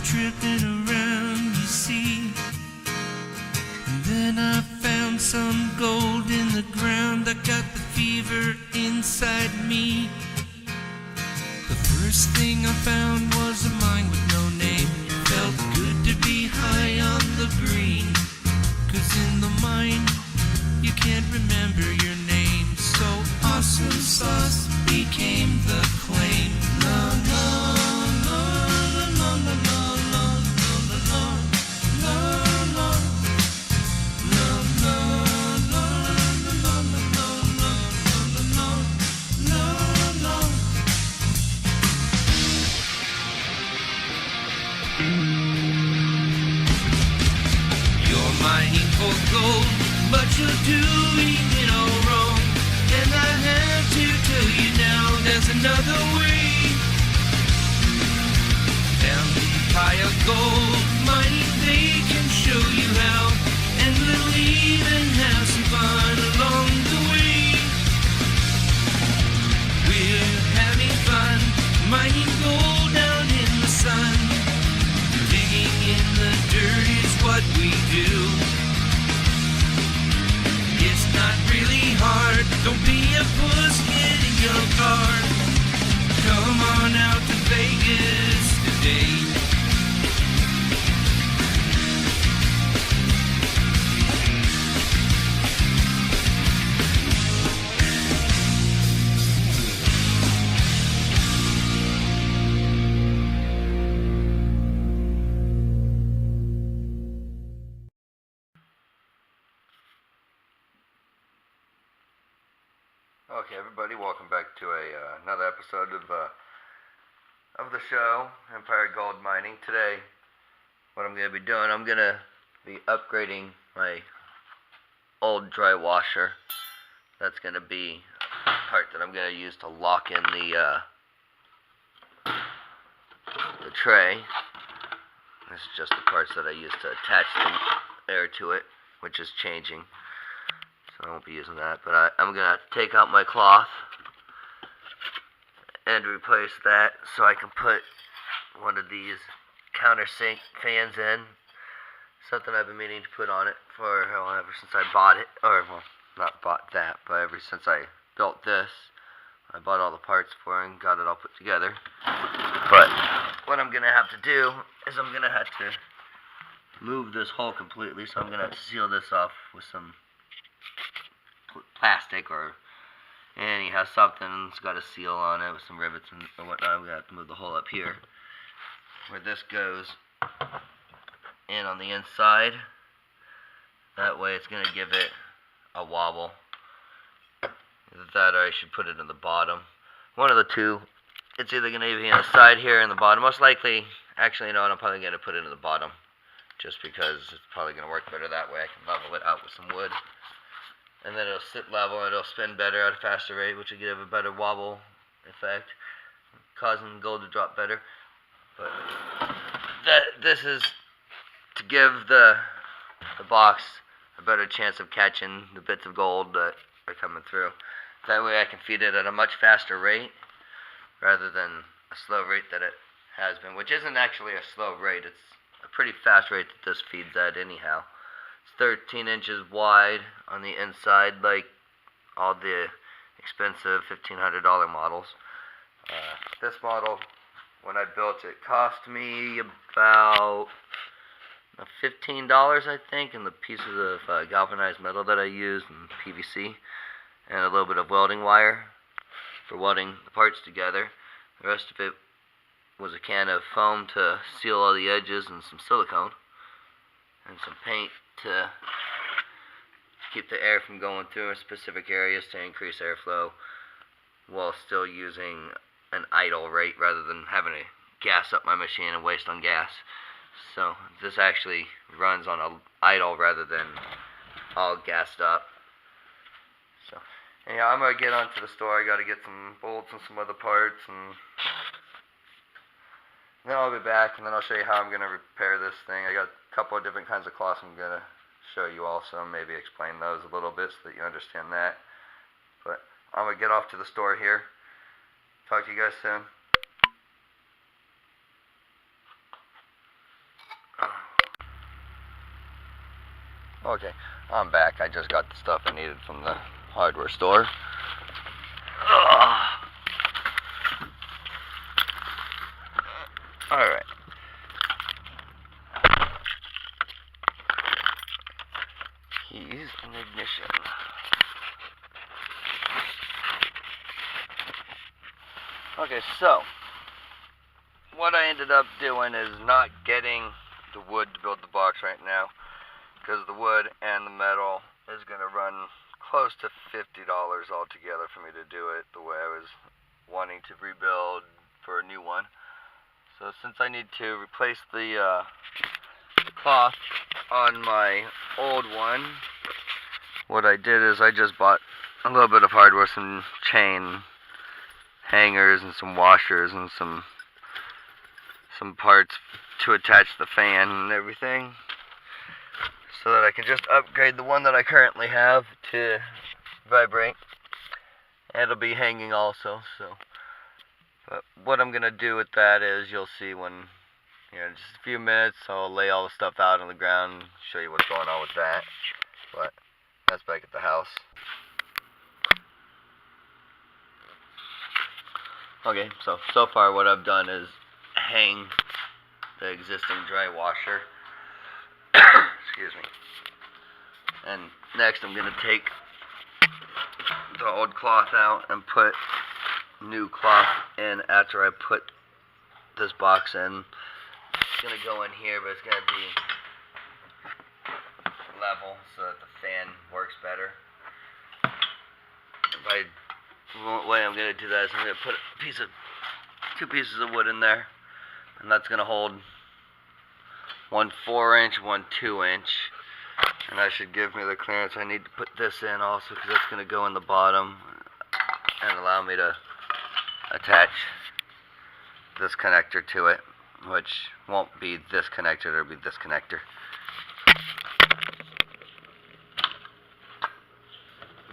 tripping around, you see. And then I found some gold in the ground. I got the fever inside me. The first thing I found was a mine with no name. It felt good to be high on the green, 'cause in the mine you can't remember your name. So awesome sauce became the claim. La la la la la la la la la la la la la la. You're mining for gold, but you're doing it all wrong. And I have to tell you now, there's another way. Down the higher gold mining, they can show you how, and we'll even have some fun along the way. We're having fun mining gold out in the sun. Digging in the dirt is what we do. It's not really hard, don't be a puss, get in your car. Come on out to Vegas today. Okay, everybody, welcome back to another episode of the show, Empire Gold Mining. Today, what I'm going to be doing, I'm going to be upgrading my old Drywasher. That's going to be a part that I'm going to use to lock in the tray. This is just the parts that I use to attach the air to it, which is changing. I won't be using that, but I'm going to take out my cloth and replace that so I can put one of these countersink fans in. Something I've been meaning to put on it for ever since I bought it, or well, not bought that, but ever since I built this. I bought all the parts for it and got it all put together. But what I'm going to have to do is I'm going to have to move this hole completely, so I'm going to have to seal this off with some plastic and he has something that's got a seal on it with some rivets and whatnot. I'm gonna have to move the hole up here where this goes in on the inside. That way it's gonna give it a wobble. Either that or I should put it in the bottom. One of the two. It's either gonna be on the side here or in the bottom. Most likely, actually no, I'm probably gonna put it in the bottom just because it's probably gonna work better that way. I can level it out with some wood. And then it'll sit level and it'll spin better at a faster rate, which will give a better wobble effect, causing gold to drop better. But this is to give the box a better chance of catching the bits of gold that are coming through. That way I can feed it at a much faster rate rather than a slow rate that it has been, which isn't actually a slow rate. It's a pretty fast rate that this feeds at anyhow. It's 13 inches wide on the inside, like all the expensive $1,500 models. This model, when I built it, cost me about $15, I think, and the pieces of galvanized metal that I used and PVC, and a little bit of welding wire for welding the parts together. The rest of it was a can of foam to seal all the edges and some silicone and some paint to keep the air from going through in specific areas to increase airflow while still using an idle rate rather than having to gas up my machine and waste on gas. So this actually runs on a idle rather than all gassed up. So anyhow, I'm gonna get onto the store. I gotta get some bolts and some other parts, and then I'll be back, and then I'll show you how I'm gonna repair this thing. I got a couple of different kinds of cloths I'm gonna show you also, maybe explain those a little bit so that you understand that. But I'm gonna get off to the store here. Talk to you guys soon. Okay, I'm back. I just got the stuff I needed from the hardware store. Alright. Keys and ignition. Okay, so what I ended up doing is not getting the wood to build the box right now, because the wood and the metal is going to run close to $50 altogether for me to do it the way I was wanting to rebuild for a new one. So since I need to replace the cloth on my old one, what I did is I just bought a little bit of hardware, some chain hangers and some washers and some parts to attach the fan and everything, so that I can just upgrade the one that I currently have to vibrate. And it'll be hanging also, so. But what I'm going to do with that is, you'll see when, in just a few minutes, I'll lay all the stuff out on the ground and show you what's going on with that. But that's back at the house. Okay, so far what I've done is hang the existing Drywasher. Excuse me. And next I'm going to take the old cloth out and put new cloth in after I put this box in. It's going to go in here, but it's going to be level so that the fan works better. The way I'm going to do that is I'm going to put two pieces of wood in there, and that's going to hold one 4-inch, one 2-inch, and that should give me the clearance I need to put this in also, because that's going to go in the bottom and allow me to attach this connector to it, which won't be this connector, it'll be this connector.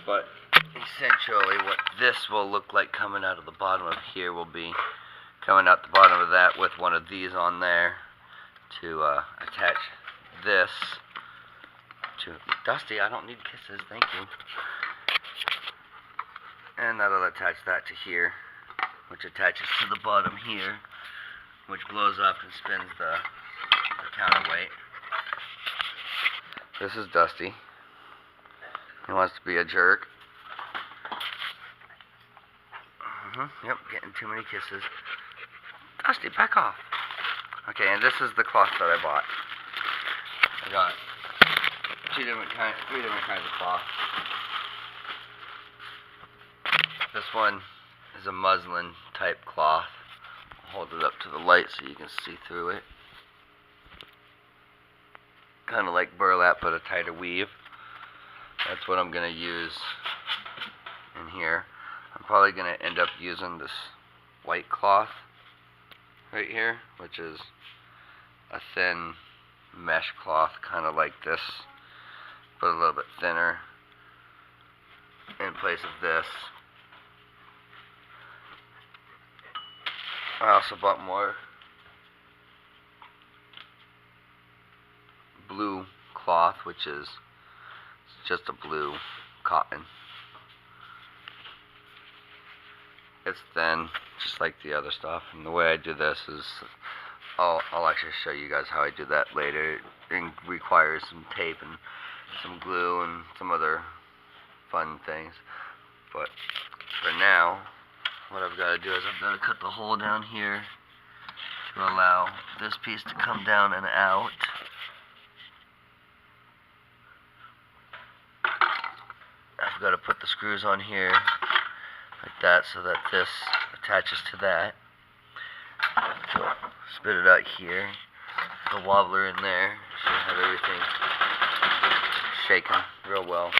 But essentially what this will look like coming out of the bottom of here will be coming out the bottom of that with one of these on there to attach this to Dusty. I don't need kisses, thank you. And that'll attach that to here, which attaches to the bottom here, which blows up and spins the counterweight. This is Dusty. He wants to be a jerk. Yep, getting too many kisses. Dusty, back off. Okay, and this is the cloth that I bought. I got three different kinds of cloth. This one is a muslin type cloth. I'll hold it up to the light so you can see through it. Kind of like burlap, but a tighter weave. That's what I'm going to use in here. I'm probably going to end up using this white cloth right here, which is a thin mesh cloth, kind of like this, but a little bit thinner, in place of this. I also bought more blue cloth, which is just a blue cotton. It's thin, just like the other stuff, and the way I do this is, I'll actually show you guys how I do that later. It requires some tape and some glue and some other fun things, but for now, what I've got to do is I've got to cut the hole down here to allow this piece to come down and out. I've got to put the screws on here like that so that this attaches to that. So spit it out here. The wobbler in there should have everything shaking real well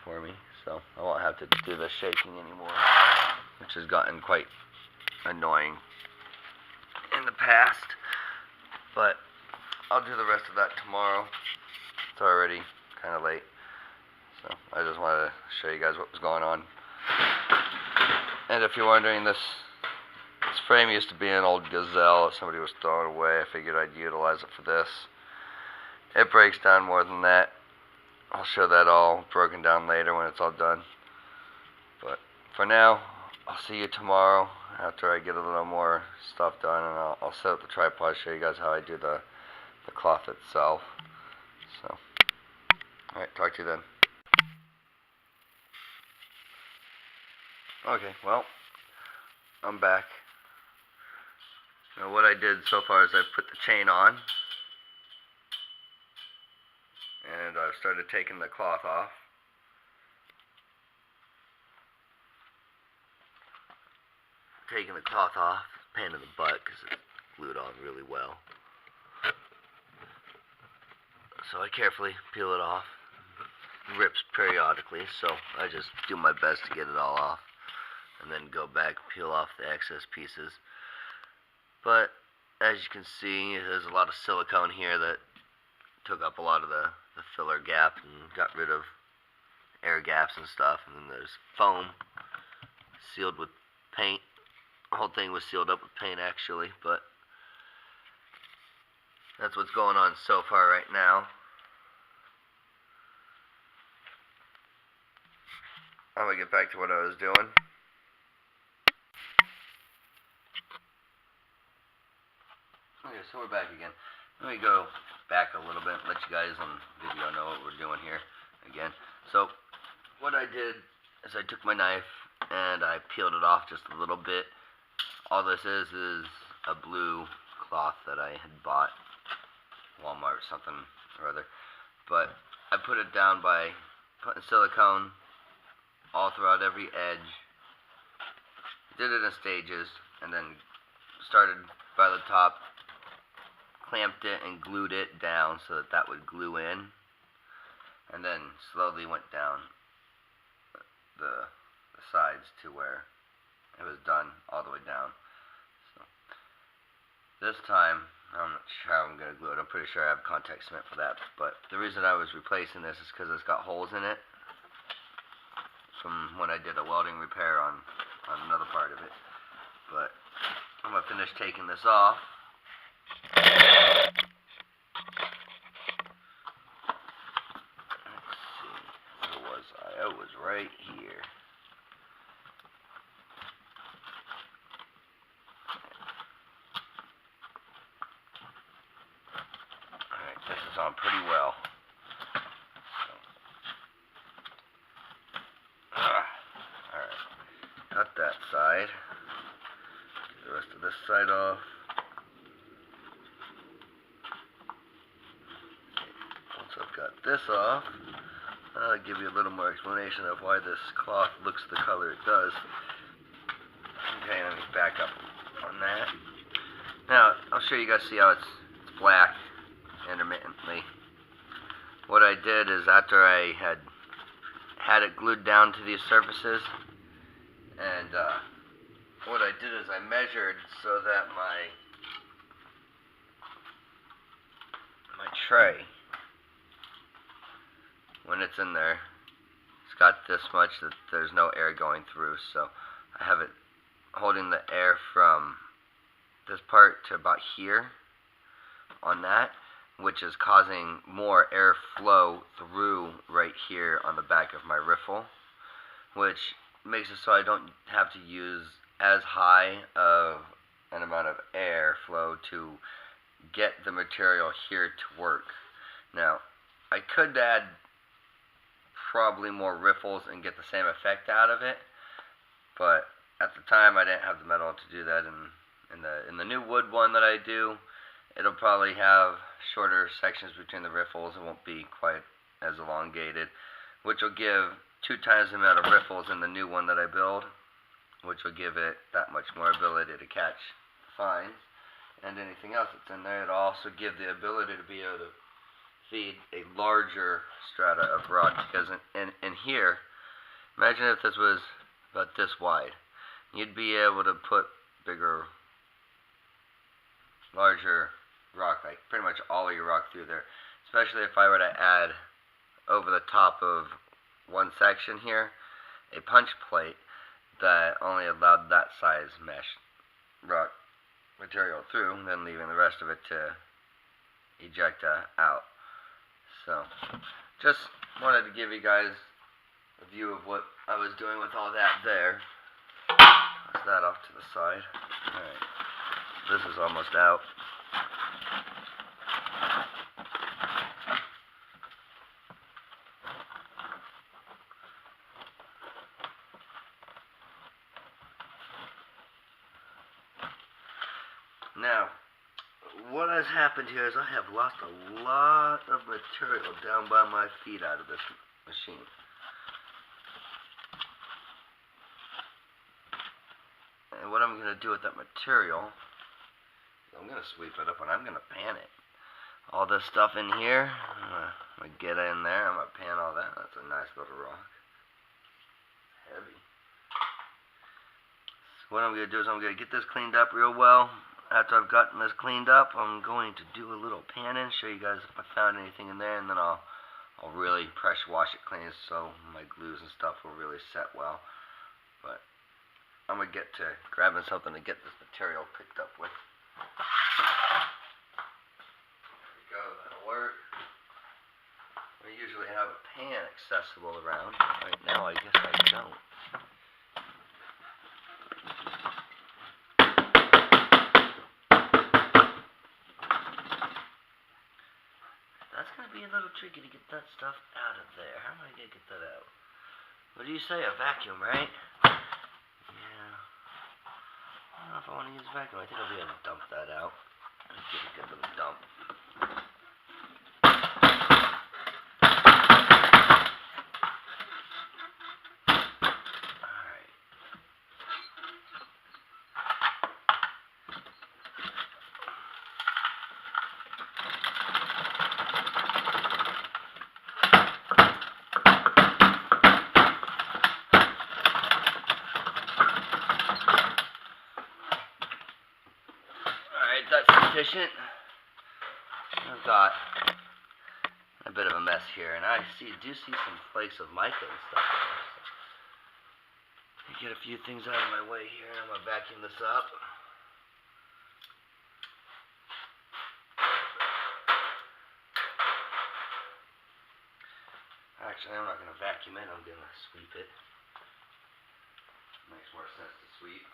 for me, so I won't have to do the shaking anymore, which has gotten quite annoying in the past. But I'll do the rest of that tomorrow. It's already kind of late, so I just wanted to show you guys what was going on. And if you're wondering, this frame used to be an old Gazelle that somebody was throwing away. I figured I'd utilize it for this. It breaks down more than that I'll show that all broken down later when it's all done. But for now, I'll see you tomorrow after I get a little more stuff done, and I'll set up the tripod, show you guys how I do the cloth itself. So, alright, talk to you then. Okay, well, I'm back. Now what I did so far is I put the chain on, and I've started taking the cloth off. Taking the cloth off, pain in the butt because it's glued on really well. So I carefully peel it off. It rips periodically, so I just do my best to get it all off, and then go back, peel off the excess pieces. But as you can see, there's a lot of silicone here that took up a lot of the filler gap and got rid of air gaps and stuff. And then there's foam sealed with paint. The whole thing was sealed up with paint actually, but that's what's going on so far right now. I'm gonna get back to what I was doing. Okay, so we're back again. Let me go back a little bit, let you guys on video know what we're doing here again. So, what I did is I took my knife and I peeled it off just a little bit. All this is a blue cloth that I had bought Walmart or something or other. But I put it down by putting silicone all throughout every edge. Did it in stages, and then started by the top, clamped it and glued it down so that would glue in, and then slowly went down the sides to where it was done all the way down. So this time, I'm not sure how I'm going to glue it. I'm pretty sure I have contact cement for that, but the reason I was replacing this is because it's got holes in it from when I did a welding repair on another part of it. But I'm going to finish taking this off. Let's see, where was I? I was right here. Alright, this is on pretty well. Alright, got that side. Get the rest of this side off. I've got this off. I'll give you a little more explanation of why this cloth looks the color it does. Okay, let me back up on that. Now, I'll show you guys, see how it's black intermittently. What I did is after I had it glued down to these surfaces, and what I did is I measured so that my tray, when it's in there, it's got this much that there's no air going through, so I have it holding the air from this part to about here on that, which is causing more air flow through right here on the back of my riffle, which makes it so I don't have to use as high of an amount of air flow to get the material here to work. Now, I could add probably more riffles and get the same effect out of it, but at the time I didn't have the metal to do that. In the new wood one that I do, it'll probably have shorter sections between the riffles. It won't be quite as elongated, which will give 2 times the amount of riffles in the new one that I build, which will give it that much more ability to catch fines and anything else that's in there. It'll also give the ability to be able to feed a larger strata of rock, because in here, imagine if this was about this wide. You'd be able to put bigger, larger rock, like pretty much all of your rock through there, especially if I were to add over the top of one section here a punch plate that only allowed that size mesh rock material through, and then leaving the rest of it to eject out. So, just wanted to give you guys a view of what I was doing with all that there. That's that off to the side. Alright, this is almost out. Now, what has happened here is I have lost a lot of material down by my feet out of this machine. And what I'm going to do with that material, I'm going to sweep it up and I'm going to pan it. All this stuff in here, I'm going to get in there, I'm going to pan all that. That's a nice little rock. Heavy. So what I'm going to do is I'm going to get this cleaned up real well. After I've gotten this cleaned up, I'm going to do a little panning, show you guys if I found anything in there, and then I'll really pressure wash it clean so my glues and stuff will really set well. But I'm going to get to grabbing something to get this material picked up with. There we go, that'll work. I usually have a pan accessible around. Right now I guess I don't. That's going to be a little tricky to get that stuff out of there. How am I going to get that out? What do you say? A vacuum, right? Yeah. I don't know if I want to use a vacuum. I think I'll be able to dump that out. Let's give it a good little dump. That's sufficient. I've got a bit of a mess here, and I do see some flakes of mica and stuff. So get a few things out of my way here, and I'm gonna vacuum this up. Actually, I'm not gonna vacuum it. I'm gonna sweep it. Makes more sense to sweep.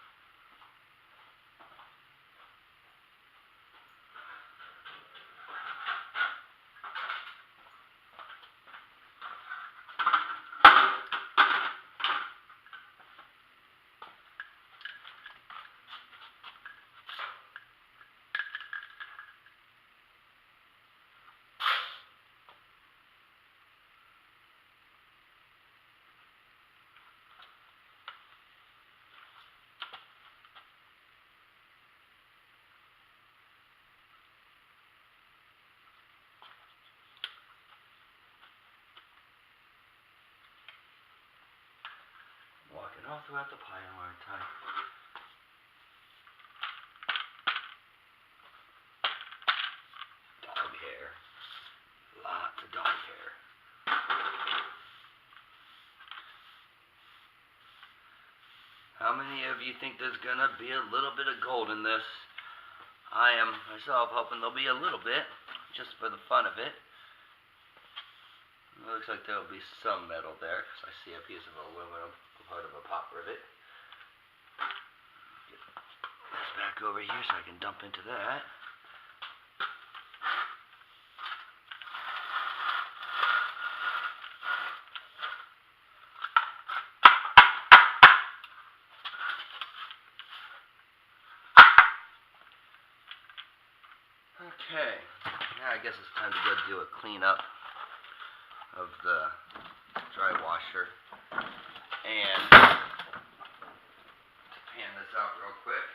Walking all throughout the pile, aren't I? Dog hair. Lots of dog hair. How many of you think there's gonna be a little bit of gold in this? I am myself hoping there'll be a little bit, just for the fun of it. It looks like there'll be some metal there, because I see a piece of aluminum, part of a pop rivet. Get this back over here so I can dump into that. Okay, now I guess it's time to go do a cleanup of the Drywasher and pan this out real quick.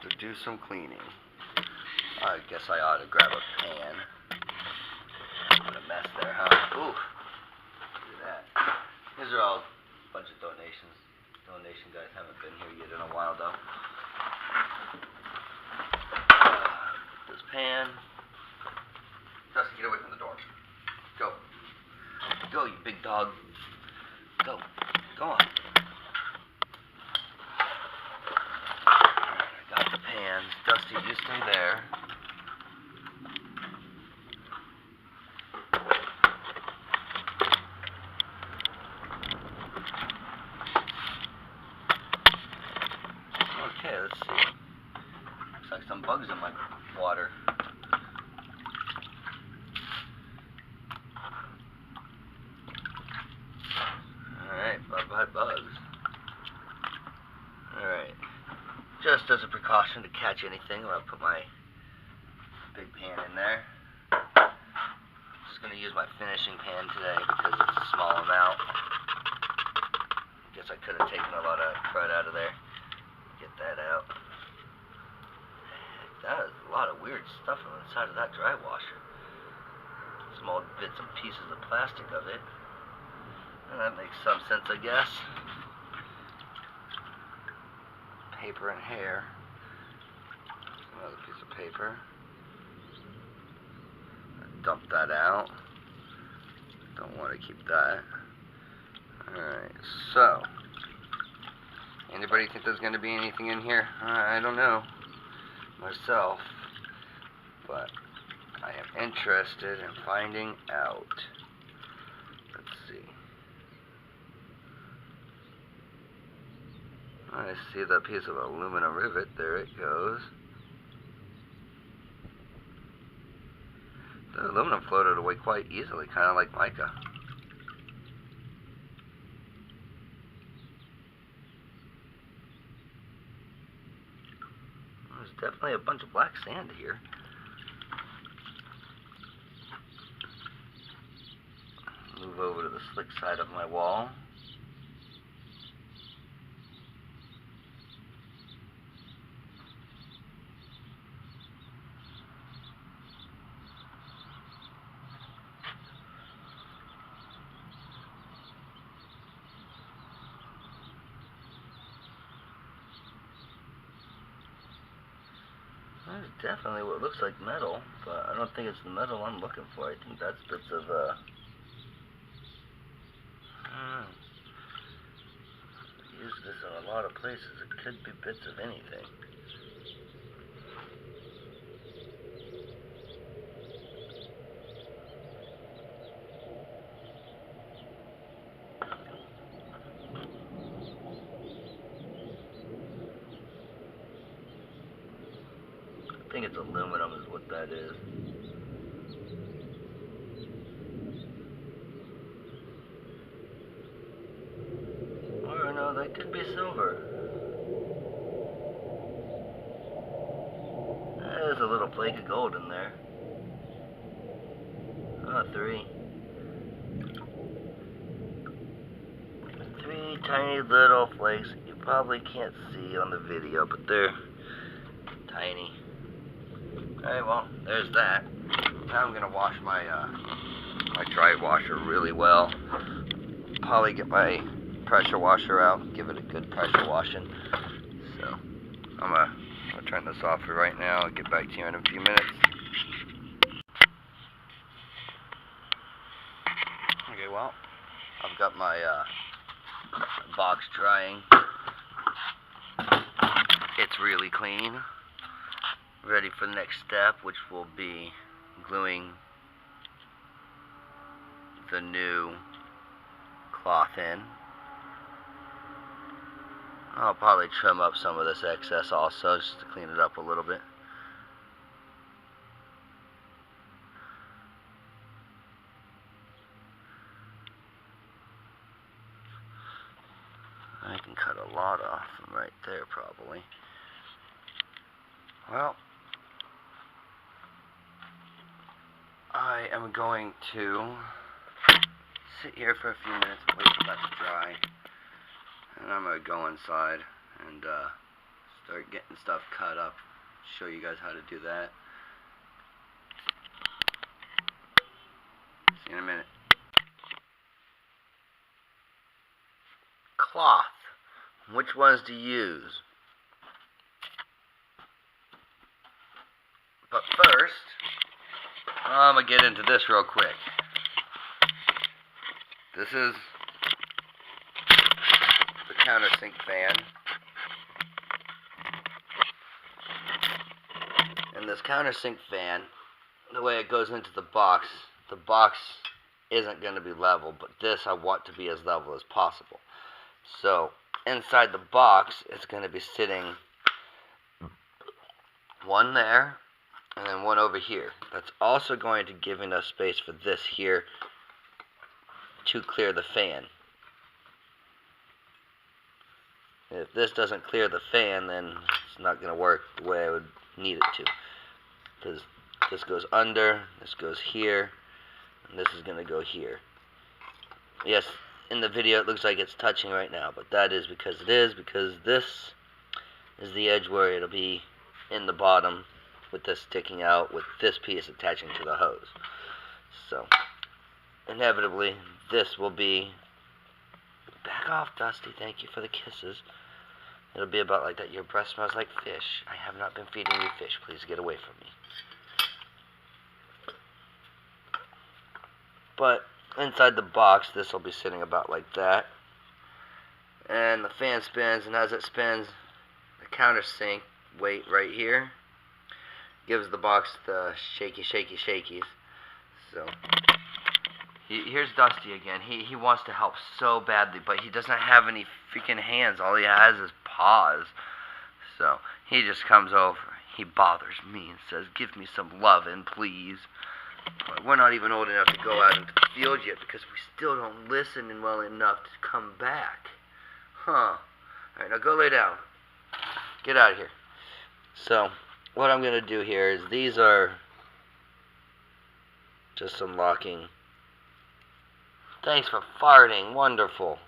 to do some cleaning. I guess I ought to grab a pan. What a mess there, huh? Ooh, look at that. These are all a bunch of donations. Donation guys haven't been here yet in a while, though. This pan. Dusty, get away from the door. Go. Go, you big dog. Go. Go on. I got the pans. Dusty, you stay there. Okay, let's see. Looks like some bugs in my water. Alright, bye-bye bugs. Alright. Just as a precaution to catch anything, I'll put my big pan in there. Just going to use my finishing pan today because it's a small amount. Guess I could have taken a lot of crud out of there. Get that out. That is a lot of weird stuff on the side of that dry washer. Some old bits and pieces of plastic of it. And that makes some sense, I guess. Paper and hair. Another piece of paper. Dump that out. Don't want to keep that. Alright, so. Anybody think there's going to be anything in here? I don't know myself, but I am interested in finding out. Let's see. I see that piece of aluminum rivet. There it goes. The aluminum floated away quite easily, kind of like mica. There's definitely a bunch of black sand here. Move over to the slick side of my wall. There's definitely what looks like metal, but I don't think it's the metal I'm looking for. I think that's bits of, I don't know. I use this in a lot of places. It could be bits of anything. I think it's aluminum is what that is. Or no, that could be silver. There's a little flake of gold in there. Oh, three tiny little flakes. You probably can't see on the video, but they're tiny. Alright, well, there's that. Now I'm gonna wash my my dry washer really well. Probably get my pressure washer out, give it a good pressure washing. So I'm gonna turn this off for right now. I'll get back to you in a few minutes. Okay, well, I've got my box drying. It's really clean. Ready for the next step, which will be gluing the new cloth in. I'll probably trim up some of this excess also, just to clean it up a little bit. I can cut a lot off from right there probably. Well, I am going to sit here for a few minutes and wait for that to dry. And I'm going to go inside and start getting stuff cut up. Show you guys how to do that. See you in a minute. Cloth. Which ones to use? But first, I'm going to get into this real quick. This is the countersink fan. And this countersink fan, the way it goes into the box isn't going to be level, but this I want to be as level as possible. So, inside the box, it's going to be sitting one there, and then one over here. That's also going to give enough space for this here to clear the fan. If this doesn't clear the fan, then it's not going to work the way I would need it to. Because this goes under, this goes here, and this is going to go here. Yes, in the video it looks like it's touching right now, but that is because it is, because this is the edge where it'll be in the bottom with this sticking out, with this piece attaching to the hose. So, inevitably, this will be... Back off, Dusty, thank you for the kisses. It'll be about like that. Your breath smells like fish. I have not been feeding you fish. Please get away from me. But inside the box, this will be sitting about like that. And the fan spins, and as it spins, the countersink weight right here gives the box the shaky, shaky, shakies. So, here's Dusty again. He wants to help so badly, but he doesn't have any freaking hands. All he has is paws. So, he just comes over. He bothers me and says, give me some lovin', please. But we're not even old enough to go out into the field yet because we still don't listen well enough to come back. Huh. Alright, now go lay down. Get out of here. So, what I'm going to do here is these are just some locking. Thanks for farting. Wonderful.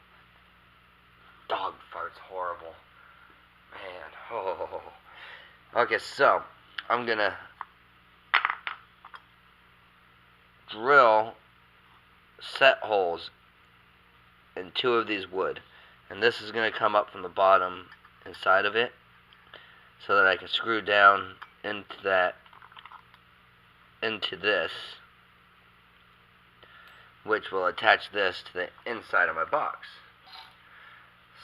Dog farts horrible. Man. Oh. Okay, so I'm going to drill set holes in 2 of these wood. And this is going to come up from the bottom inside of it so that I can screw down into this, which will attach this to the inside of my box.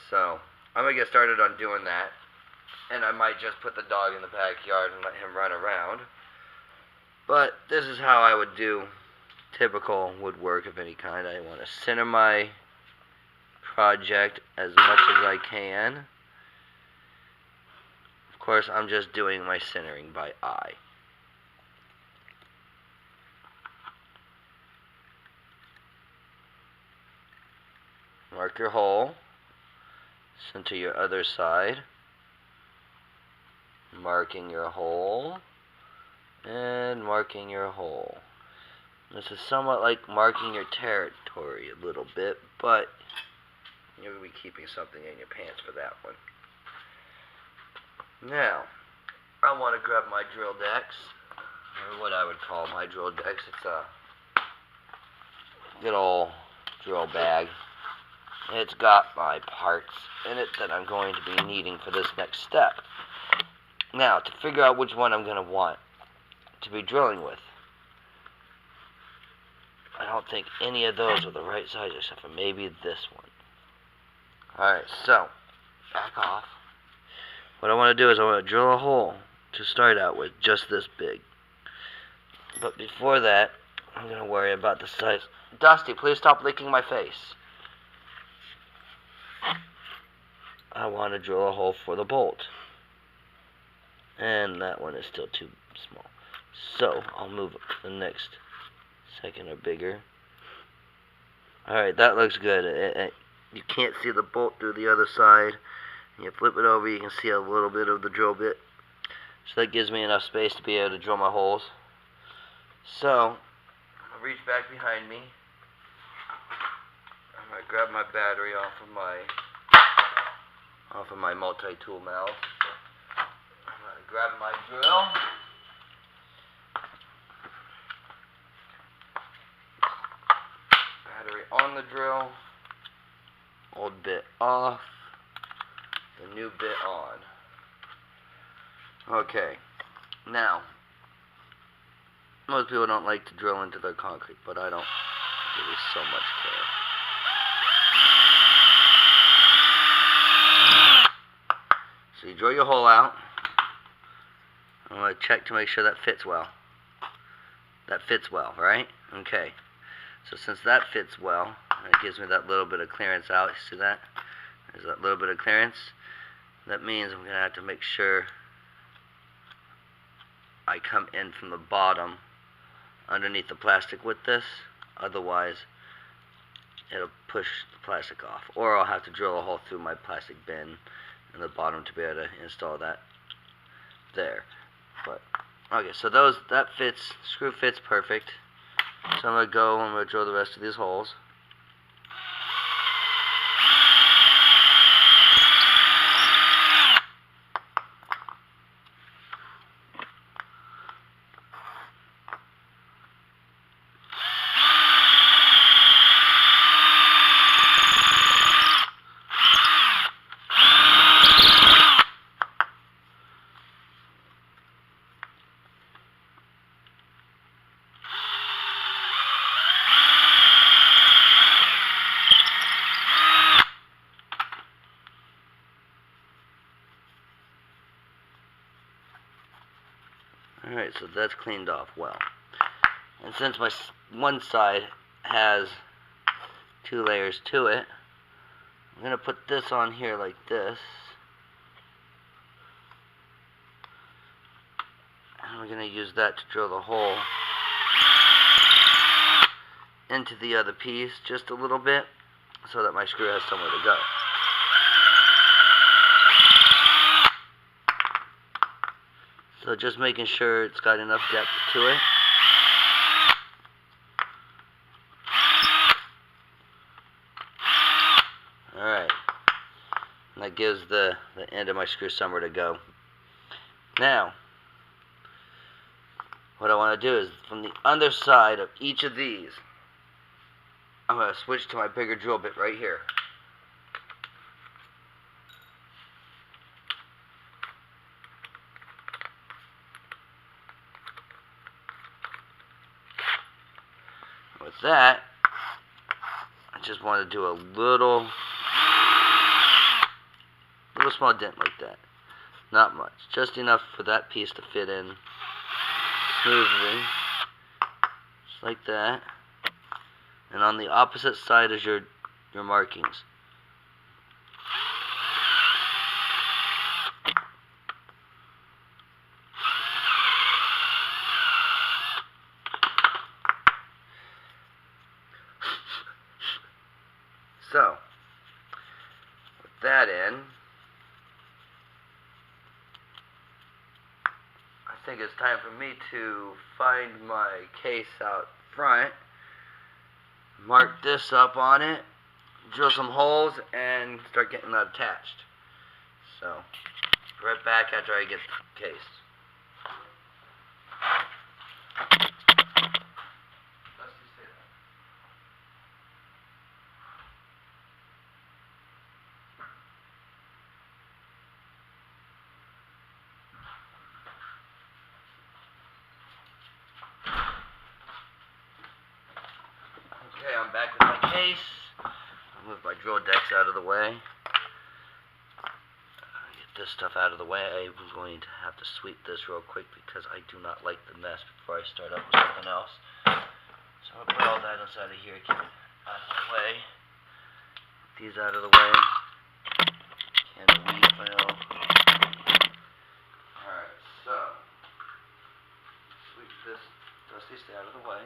So, I'm going to get started on doing that, and I might just put the dog in the backyard and let him run around. But this is how I would do typical woodwork of any kind. I want to center my project as much as I can. Of course, I'm just doing my centering by eye. Mark your hole. Center your other side. Marking your hole. And marking your hole. This is somewhat like marking your territory a little bit, but you'll be keeping something in your pants for that one. Now, I want to grab my drill decks, or what I would call my drill decks. It's a good old drill bag. It's got my parts in it that I'm going to be needing for this next step. Now, to figure out which one I'm going to want to be drilling with, I don't think any of those are the right size except for maybe this one. Alright, so, back off. What I want to do is I want to drill a hole to start out with, just this big. But before that, I'm going to worry about the size. Dusty, please stop licking my face. I want to drill a hole for the bolt. And that one is still too small. So, I'll move up to the next second or bigger. Alright, that looks good. You can't see the bolt through the other side. You flip it over, you can see a little bit of the drill bit. So that gives me enough space to be able to drill my holes. So, I'm going to reach back behind me. I'm going to grab my battery off of my multi-tool mouse. grab my drill. Battery on the drill. Old bit off. The new bit on. Okay. Now, most people don't like to drill into their concrete, but I don't give it so much care. So you drill your hole out. I'm going to check to make sure that fits well. That fits well, right? Okay. So since that fits well, and it gives me that little bit of clearance out, you see that? There's that little bit of clearance. That means I'm going to have to make sure I come in from the bottom underneath the plastic with this. Otherwise, it'll push the plastic off. Or I'll have to drill a hole through my plastic bin in the bottom to be able to install that there. But okay, so that fits, screw fits perfect. So I'm going to drill the rest of these holes. Alright, so that's cleaned off well. And since my one side has 2 layers to it, I'm going to put this on here like this. And we're going to use that to drill the hole into the other piece just a little bit so that my screw has somewhere to go. So just making sure it's got enough depth to it. Alright. And that gives the end of my screw somewhere to go. Now, what I want to do is from the underside of each of these, I'm going to switch to my bigger drill bit right here. With that, I just want to do a little small dent like that. Not much. Just enough for that piece to fit in smoothly. Just like that. And on the opposite side is your markings. So, with that in, I think it's time for me to find my case out front, mark this up on it, drill some holes, and start getting that attached. So, right back after I get the case. Okay, I'm back with my case. I'll move my drill decks out of the way. Get this stuff out of the way. I'm going to have to sweep this real quick because I do not like the mess before I start up with something else. So I'll put all that inside of here, get it out of the way. These out of the way. Can of wheat oil. Alright, so sweep this dusty stay out of the way.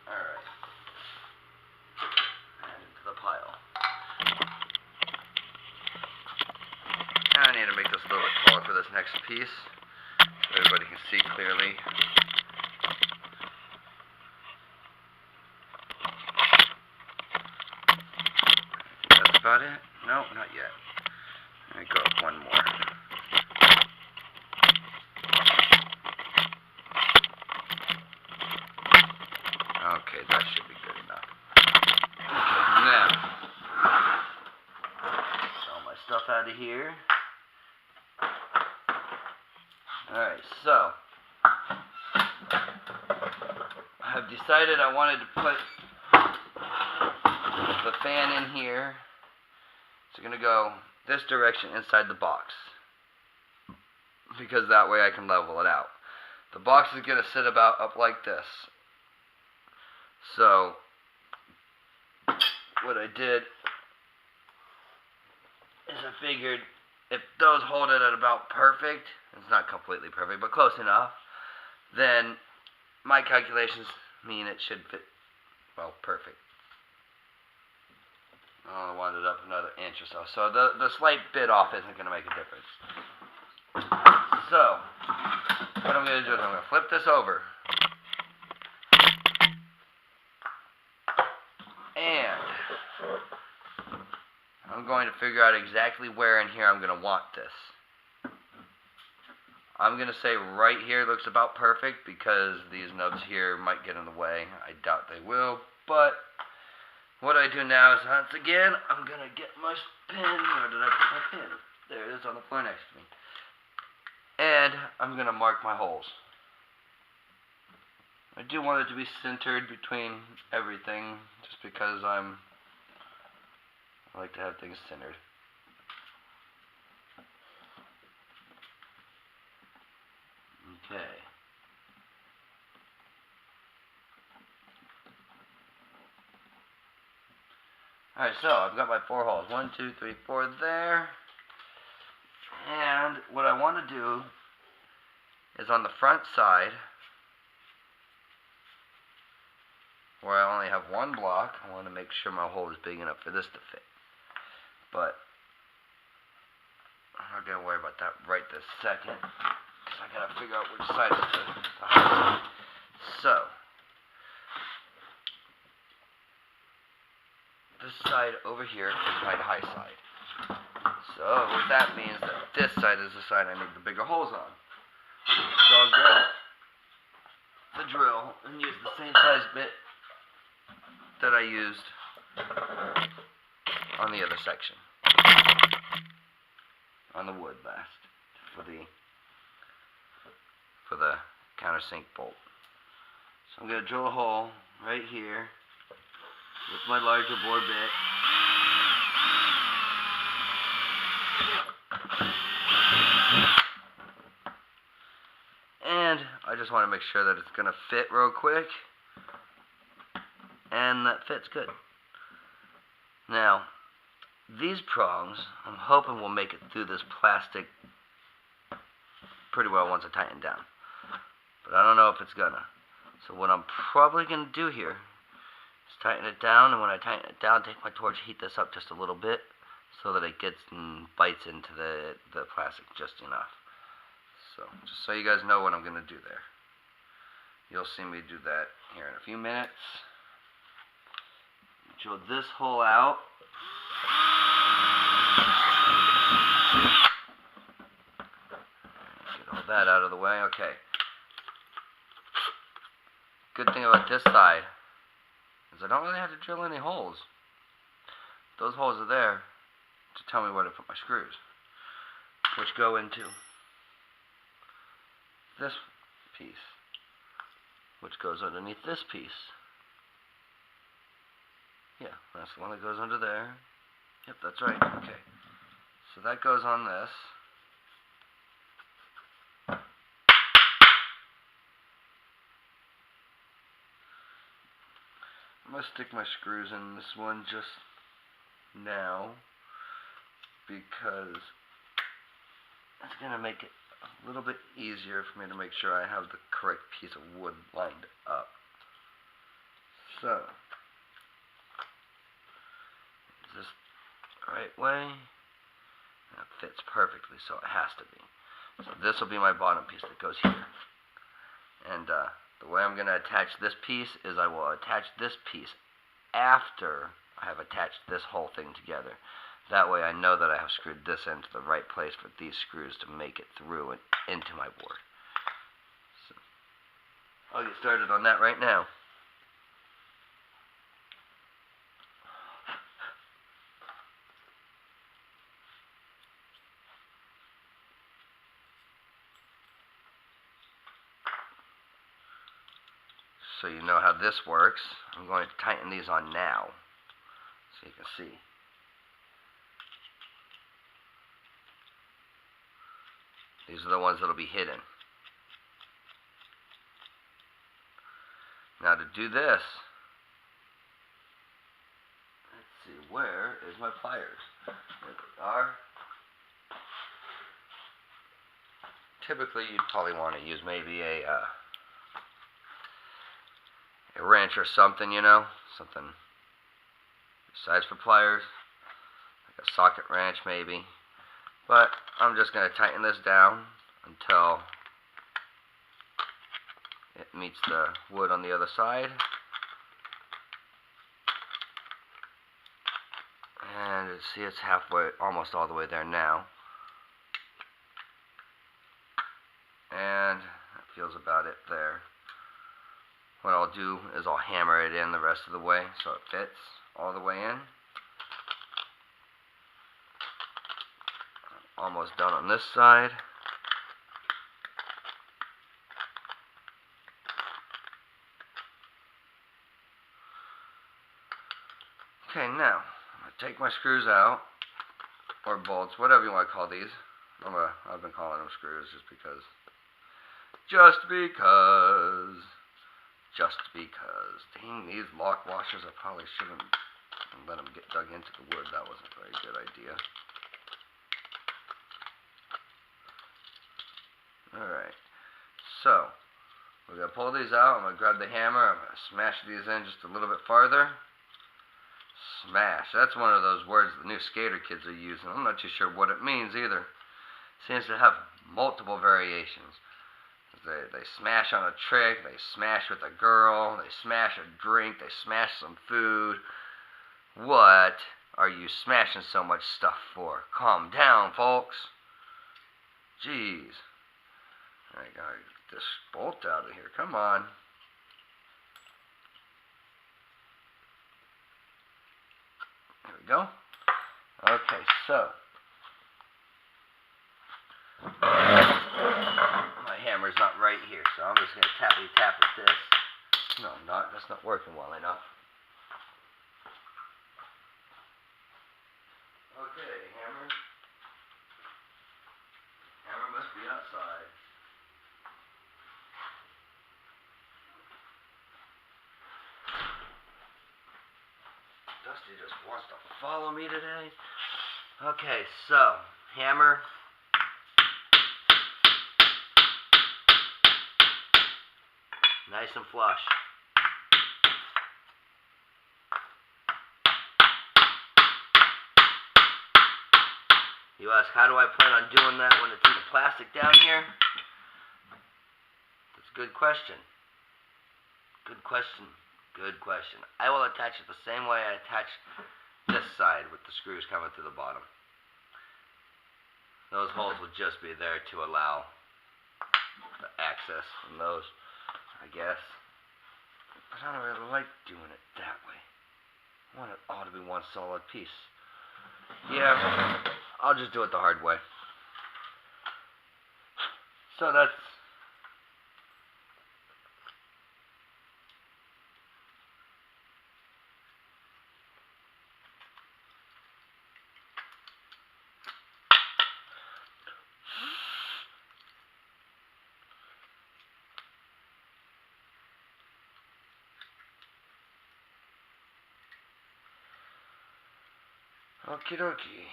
Alright. And into the pile. And I need to make this a little bit taller for this next piece so everybody can see clearly. about it? No, not yet. Let me go up one more. Okay, that should be good enough. Okay, now, get all my stuff out of here. Alright, so, I've decided I wanted to put the fan in here. It's going to go this direction inside the box, because that way I can level it out. The box is going to sit about up like this. So, what I did is I figured if those hold it at about perfect, it's not completely perfect, but close enough, then my calculations mean it should fit, well, perfect. I wound it up another inch or so. So the slight bit off isn't going to make a difference. So, what I'm going to do is I'm going to flip this over. And I'm going to figure out exactly where in here I'm going to want this. I'm going to say right here looks about perfect because these nubs here might get in the way. I doubt they will, but what I do now is once again, I'm going to get my pin. Where did I put my pin? There it is on the floor next to me. And I'm going to mark my holes. I do want it to be centered between everything just because I like to have things centered. Okay. Alright, so I've got my 4 holes. 1, 2, 3, 4 there. And what I want to do is on the front side, where I only have one block, I want to make sure my hole is big enough for this to fit. But I'm not going to worry about that right this second, because I got to figure out which side is the high side. So, this side over here is my high side. So, what that means that this side is the side I make the bigger holes on. So I'll grab the drill and use the same size bit that I used on the other section. On the wood last. For the countersink bolt. So I'm going to drill a hole right here with my larger bore bit. And I just want to make sure that it's going to fit real quick. And that fits good. Now, these prongs, I'm hoping will make it through this plastic pretty well once I tighten it down. But I don't know if it's gonna. So what I'm probably going to do here is tighten it down, and when I tighten it down, take my torch, heat this up just a little bit so that it gets and bites into the plastic just enough. So, just so you guys know what I'm going to do there. You'll see me do that here in a few minutes. Drill this hole out. Get all that out of the way. Okay. Good thing about this side is I don't really have to drill any holes. Those holes are there to tell me where to put my screws, which go into this piece, which goes underneath this piece. Yeah, that's the one that goes under there. Yep, that's right. Okay. So that goes on this. I'm going to stick my screws in this one just now because it's going to make it a little bit easier for me to make sure I have the correct piece of wood lined up. So, is this the right way? That fits perfectly, so it has to be. So this will be my bottom piece that goes here. And the way I'm going to attach this piece is I will attach this piece after I have attached this whole thing together. That way I know that I have screwed this into the right place for these screws to make it through and into my board. So I'll get started on that right now. So you know how this works. I'm going to tighten these on now so you can see. These are the ones that will be hidden. Now to do this, let's see, where is my pliers? There they are. Typically you'd probably want to use maybe a wrench or something, you know, something size for pliers, like a socket wrench maybe. But I'm just going to tighten this down until it meets the wood on the other side. And see, it's halfway, almost all the way there now. And that feels about it there. What I'll do is I'll hammer it in the rest of the way so it fits all the way in. Almost done on this side. Okay, now I'm going to take my screws out, or bolts, whatever you want to call these. I've been calling them screws just because. Dang, these lock washers, I probably shouldn't let them get dug into the wood. That wasn't a very good idea. Alright, so we're going to pull these out. I'm going to grab the hammer. I'm going to smash these in just a little bit farther. Smash. That's one of those words the new skater kids are using. I'm not too sure what it means either. Seems to have multiple variations. They smash on a trick, they smash with a girl, they smash a drink, they smash some food. What are you smashing so much stuff for? Calm down, folks. Jeez. I gotta get this bolt out of here. Come on. There we go. Okay, so my hammer's not right here, so I'm just gonna tappity tap with this. No, I'm not. That's not working well enough. Okay, hammer. Hammer must be outside. Dusty just wants to follow me today. Okay, so hammer. Nice and flush. You ask, how do I plan on doing that when it's in the plastic down here? That's a good question. Good question. Good question. I will attach it the same way I attach this side with the screws coming through the bottom. Those holes will just be there to allow the access from those, I guess. But I don't really like doing it that way. I want it all to be one solid piece. Yeah, I'll just do it the hard way. So that's okie dokie.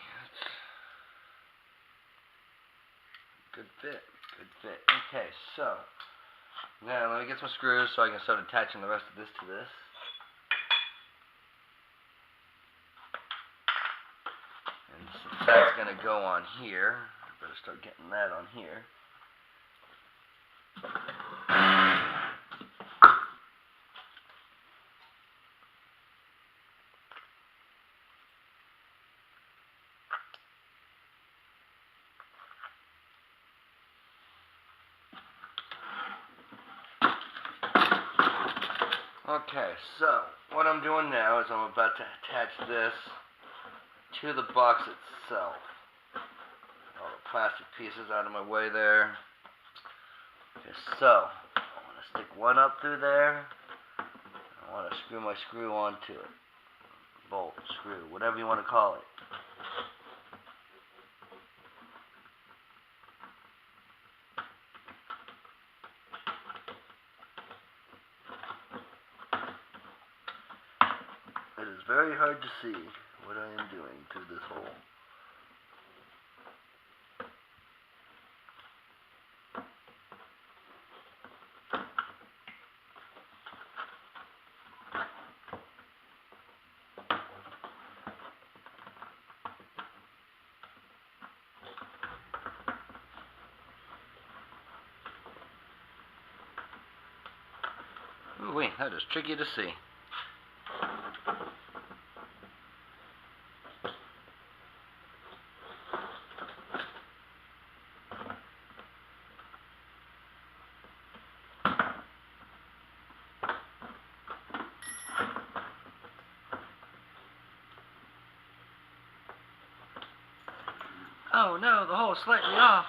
Good fit. Good fit. Okay, so now let me get some screws so I can start attaching the rest of this to this. And since that's going to go on here, I better start getting that on here. Okay, so what I'm doing now is I'm about to attach this to the box itself. All the plastic pieces out of my way there. Okay, so I want to stick one up through there. I want to screw my screw onto it. Bolt, screw, whatever you want to call it. It is very hard to see what I am doing through this hole. Ooh, wait, that is tricky to see. Oh no, the hole is slightly off.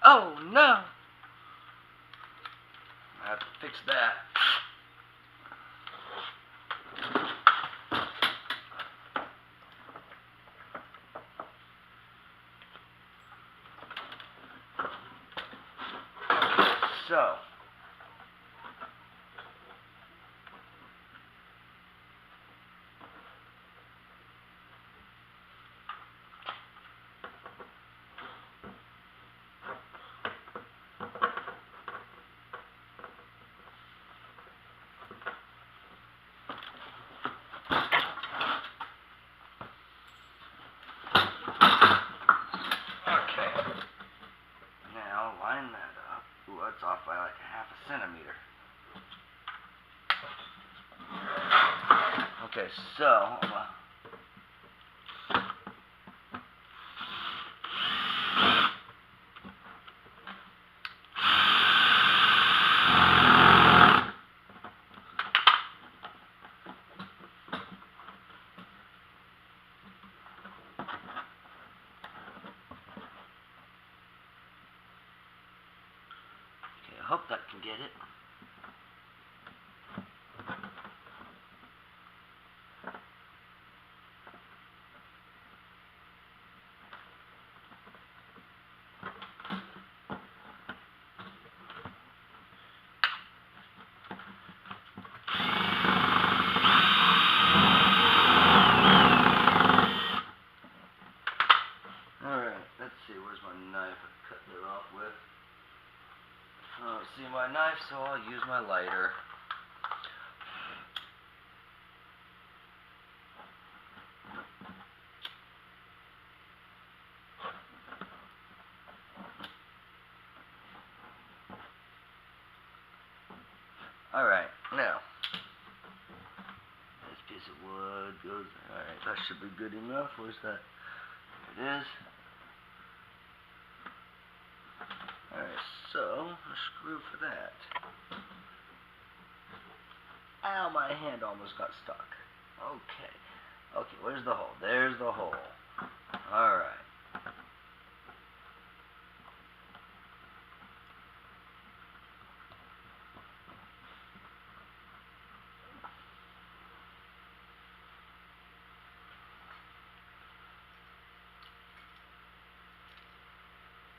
Oh no! I have to fix that. So, now line that up. Ooh, that's off by like a half a centimeter. Okay, so I hope that can get it. Alright, let's see, where's my knife I cut that off with? I don't see my knife, so I'll use my lighter. Alright, now, this piece of wood goes, alright, that should be good enough. Where's that? There it is. Alright, so, a screw for that. Ow, my hand almost got stuck. Okay. Okay, where's the hole? There's the hole. Alright.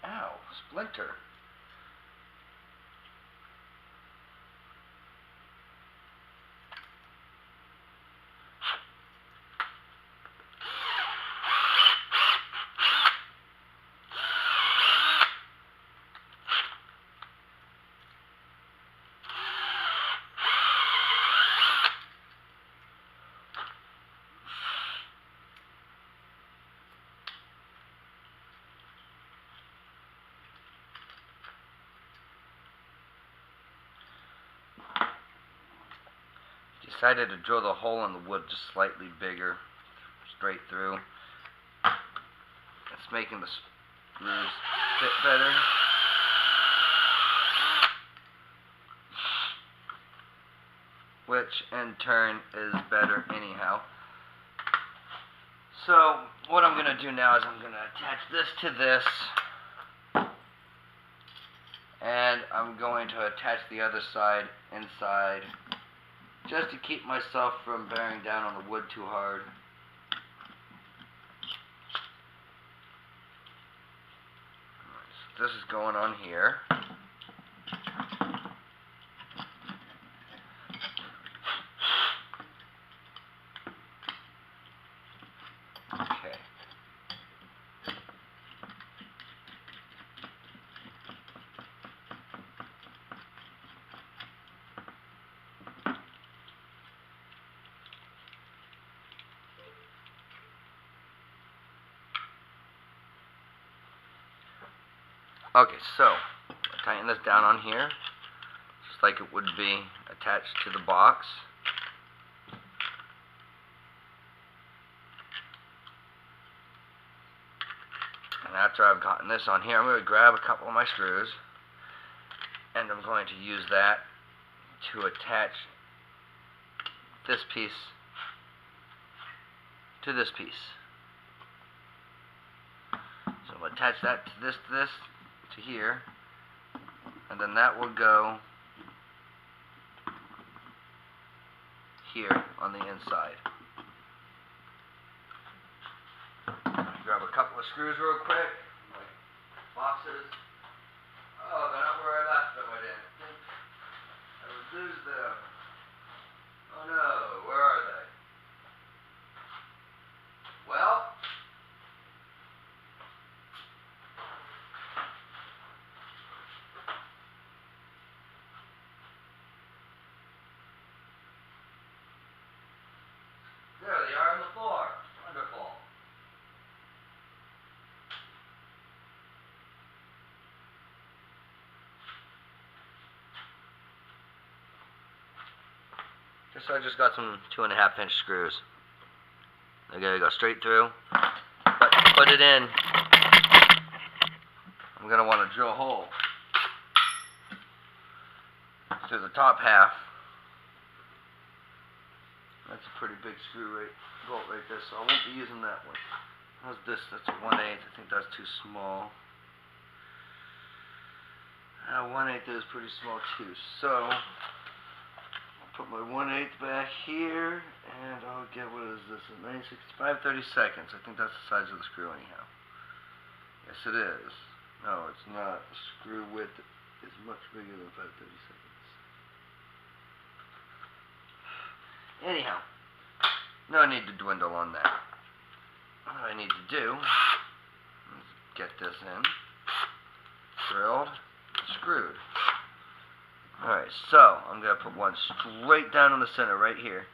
Ow, splinter. Decided to drill the hole in the wood just slightly bigger, straight through. It's making the screws fit better. switch and turn is better anyhow. So what I'm going to do now is I'm going to attach this to this, and I'm going to attach the other side inside just to keep myself from bearing down on the wood too hard. So this is going on here. Okay. Okay, so tighten this down on here, just like it would be attached to the box. And after I've gotten this on here, I'm going to grab a couple of my screws, and I'm going to use that to attach this piece to this piece. So I'm going to attach that to this, to here, and then that will go here on the inside. Grab a couple of screws real quick, like boxes. Oh, they're not where I left them. I would lose them. Oh no, where are they? Well, there they are on the floor. Wonderful. So I just got some 2.5-inch screws. They're gonna go straight through. But to put it in, I'm gonna want to drill a hole through the top half. That's a pretty big bolt right there, so I won't be using that one. How's this? That's a 1/8. I think that's too small. 1/8 is pretty small too. So put my 1/8 back here, and I'll get, what is this, a 5/32. I think that's the size of the screw anyhow. Yes, it is. No, it's not. The screw width is much bigger than 5/32. Anyhow, no need to dwindle on that. What I need to do is get this in, drilled, screwed. Alright, so I'm going to put one straight down in the center right here.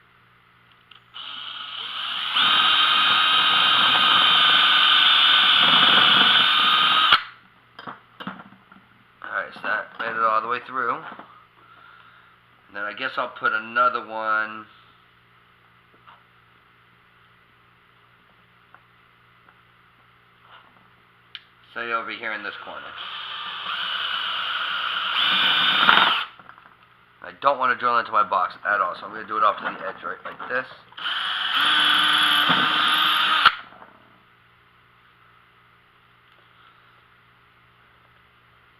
Alright, so that made it all the way through. And then I guess I'll put another one say over here in this corner. I don't want to drill into my box at all, so I'm going to do it off to the edge right like this.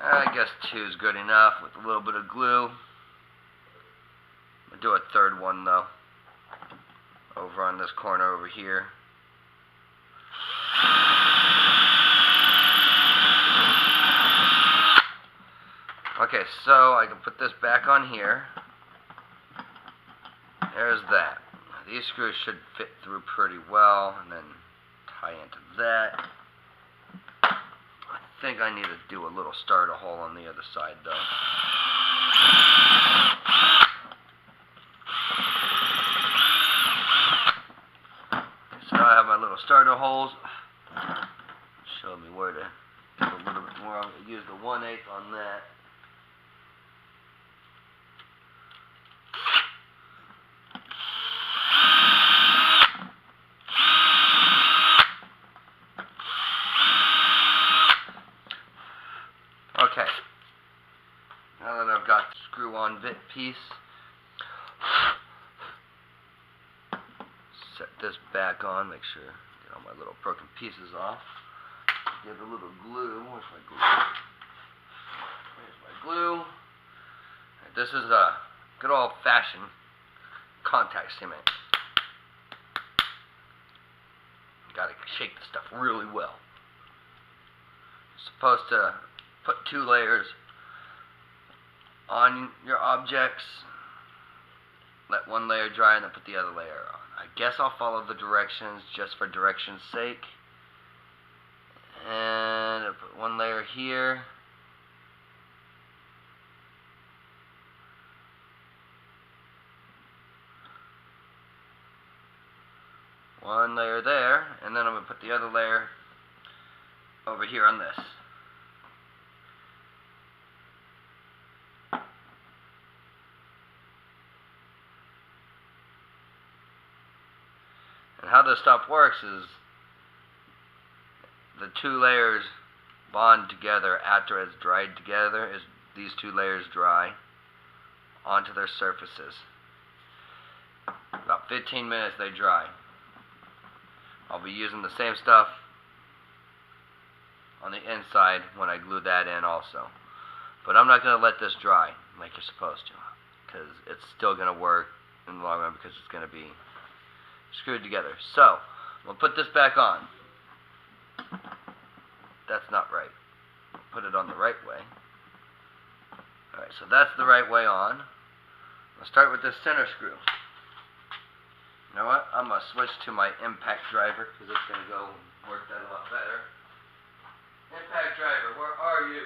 I guess 2 is good enough with a little bit of glue. I'm going to do a third one though, over on this corner over here. Okay, so I can put this back on here. There's that. These screws should fit through pretty well, and then tie into that. I think I need to do a little starter hole on the other side though. So now I have my little starter holes. Show me where to do a little bit more. I'm going to use the 1/8 on that. Okay, now that I've got the screw-on bit piece, this back on, make sure get all my little broken pieces off. Get a little glue. Where's my glue? There's my glue. This is a good old-fashioned contact cement. You gotta shake the stuff really well. You're supposed to put 2 layers on your objects. Let one layer dry and then put the other layer on. I guess I'll follow the directions just for direction's sake. And I'll put 1 layer here. One layer there, and then I'm going to put the other layer over here on this. And how this stuff works is the 2 layers bond together after it's dried together, as these 2 layers dry onto their surfaces. About 15 minutes they dry. I'll be using the same stuff on the inside when I glue that in also. But I'm not going to let this dry like you're supposed to, because it's still going to work in the long run because it's going to be screwed together. So, we'll put this back on. That's not right. Put it on the right way. Alright, so that's the right way on. I'll start with this center screw. You know what? I'm going to switch to my impact driver because it's going to go work that a lot better. Impact driver, where are you?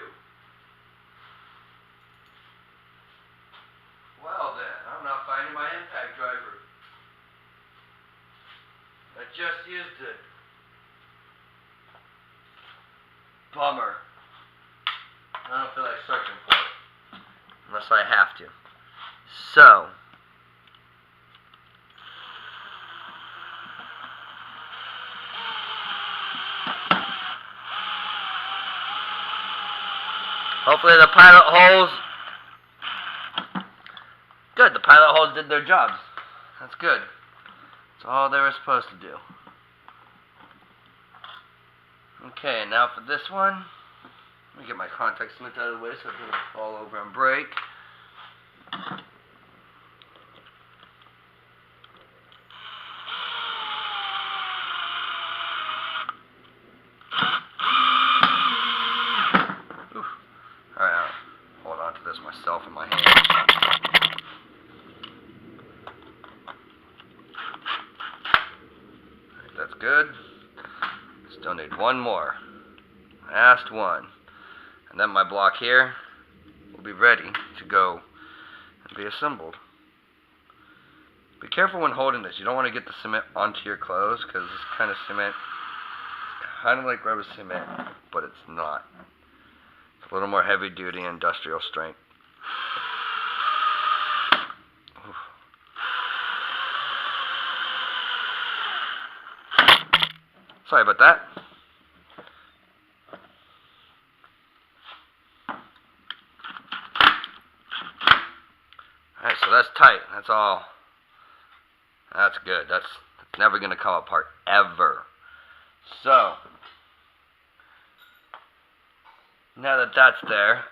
Well then, I'm not finding my impact driver. I just used it. Bummer. I don't feel like searching for it. Unless I have to. So, hopefully the pilot holes, good, the pilot holes did their jobs. That's good. That's all they were supposed to do. Okay, now for this one, let me get my contact cement out of the way so it doesn't fall over and break. Alright, hold on to this myself in my hand. Alright, that's good. Still need 1 more. Last one. And then my block here will be ready to go and be assembled. Be careful when holding this. You don't want to get the cement onto your clothes because this kind of cement is kind of like rubber cement, but it's not. It's a little more heavy duty industrial strength. Oof. Sorry about that. Alright, so that's tight. That's all. That's good. That's never going to come apart, ever. So, now that that's there,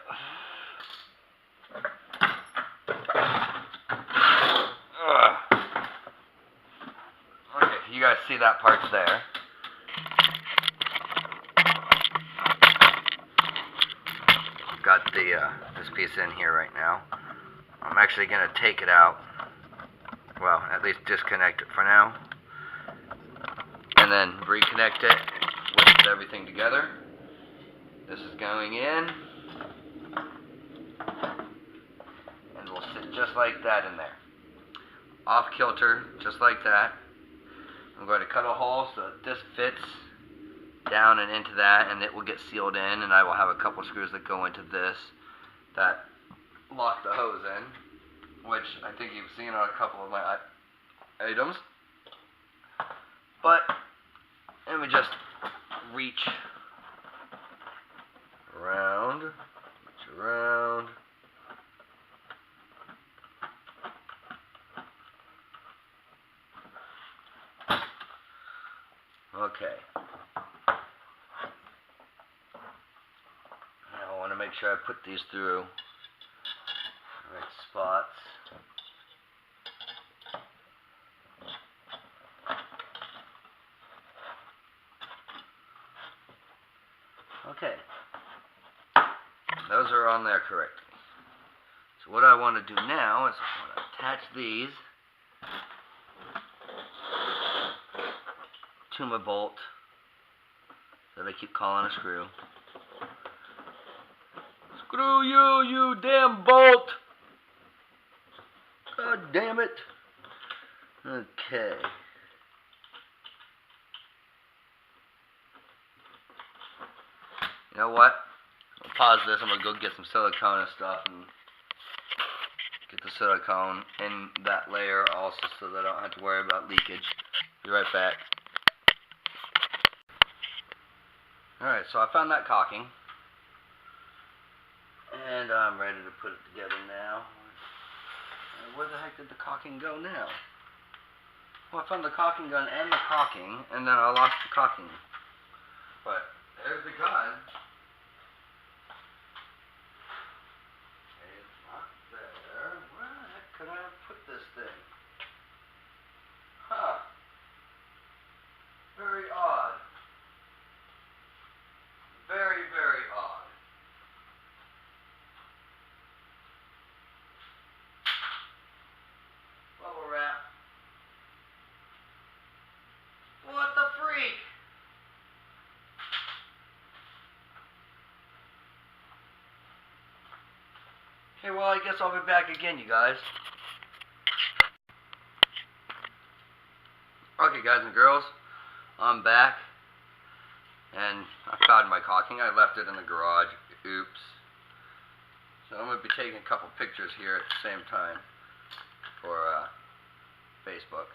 okay, you guys see that part's there. Got the this piece in here right now. I'm actually going to take it out. Well, at least disconnect it for now. And then reconnect it with everything together. This is going in. And we'll sit just like that in there. Off kilter, just like that. I'm going to cut a hole so that this fits down and into that, and it will get sealed in, and I will have a couple screws that go into this that lock the hose in, which I think you've seen on a couple of my items. But let me just reach around, Okay. Now I want to make sure I put these through the right spots. Okay. Those are on there correctly. So what I want to do now is I want to attach these to my bolt that I keep calling a screw. Screw you, you damn bolt! God damn it! Okay. You know what? I'll pause this. I'm gonna go get some silicone and stuff and get the silicone in that layer also so that I don't have to worry about leakage. Be right back. Alright, so I found that caulking. And I'm ready to put it together now. Where the heck did the caulking go now? Well, I found the caulking gun and the caulking, and then I lost the caulking. But there's the gun. It's not there. Where the heck could I have put this thing? Huh. Very odd. Very, very odd. Bubble wrap. What the freak? Okay, well, I guess I'll be back again, you guys. Okay, guys and girls, I'm back. And I found my caulking. I left it in the garage. Oops. So I'm going to be taking a couple pictures here at the same time for Facebook.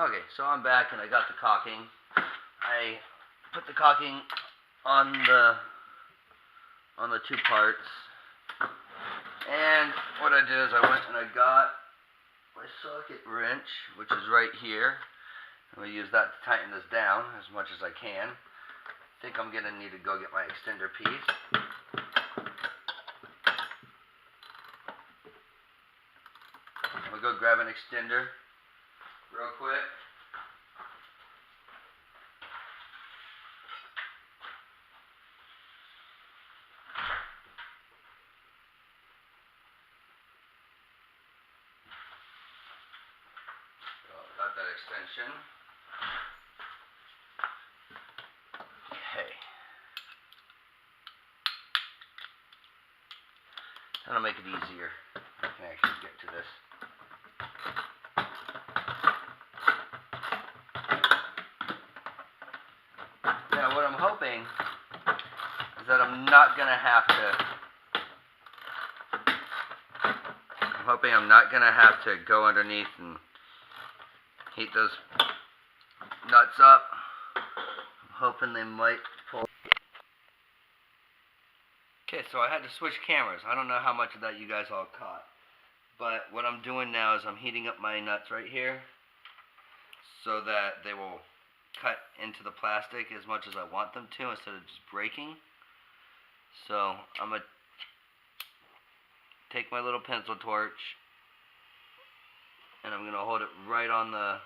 Okay, so I'm back and I got the caulking. I put the caulking on the two parts. And what I did is I went and I got my socket wrench, which is right here. I'm going to use that to tighten this down as much as I can. I think I'm going to need to go get my extender piece. I'm going to go grab an extender real quick. Got that extension. Okay. That'll make it easier. I can actually get to this. Now what I'm hoping is that I'm not going to have to go underneath and heat those nuts up. I'm hoping they might pull. Okay, so I had to switch cameras. I don't know how much of that you guys all caught. But what I'm doing now is I'm heating up my nuts right here so that they will cut into the plastic as much as I want them to instead of just breaking. So I'm going to take my little pencil torch and I'm going to hold it right on the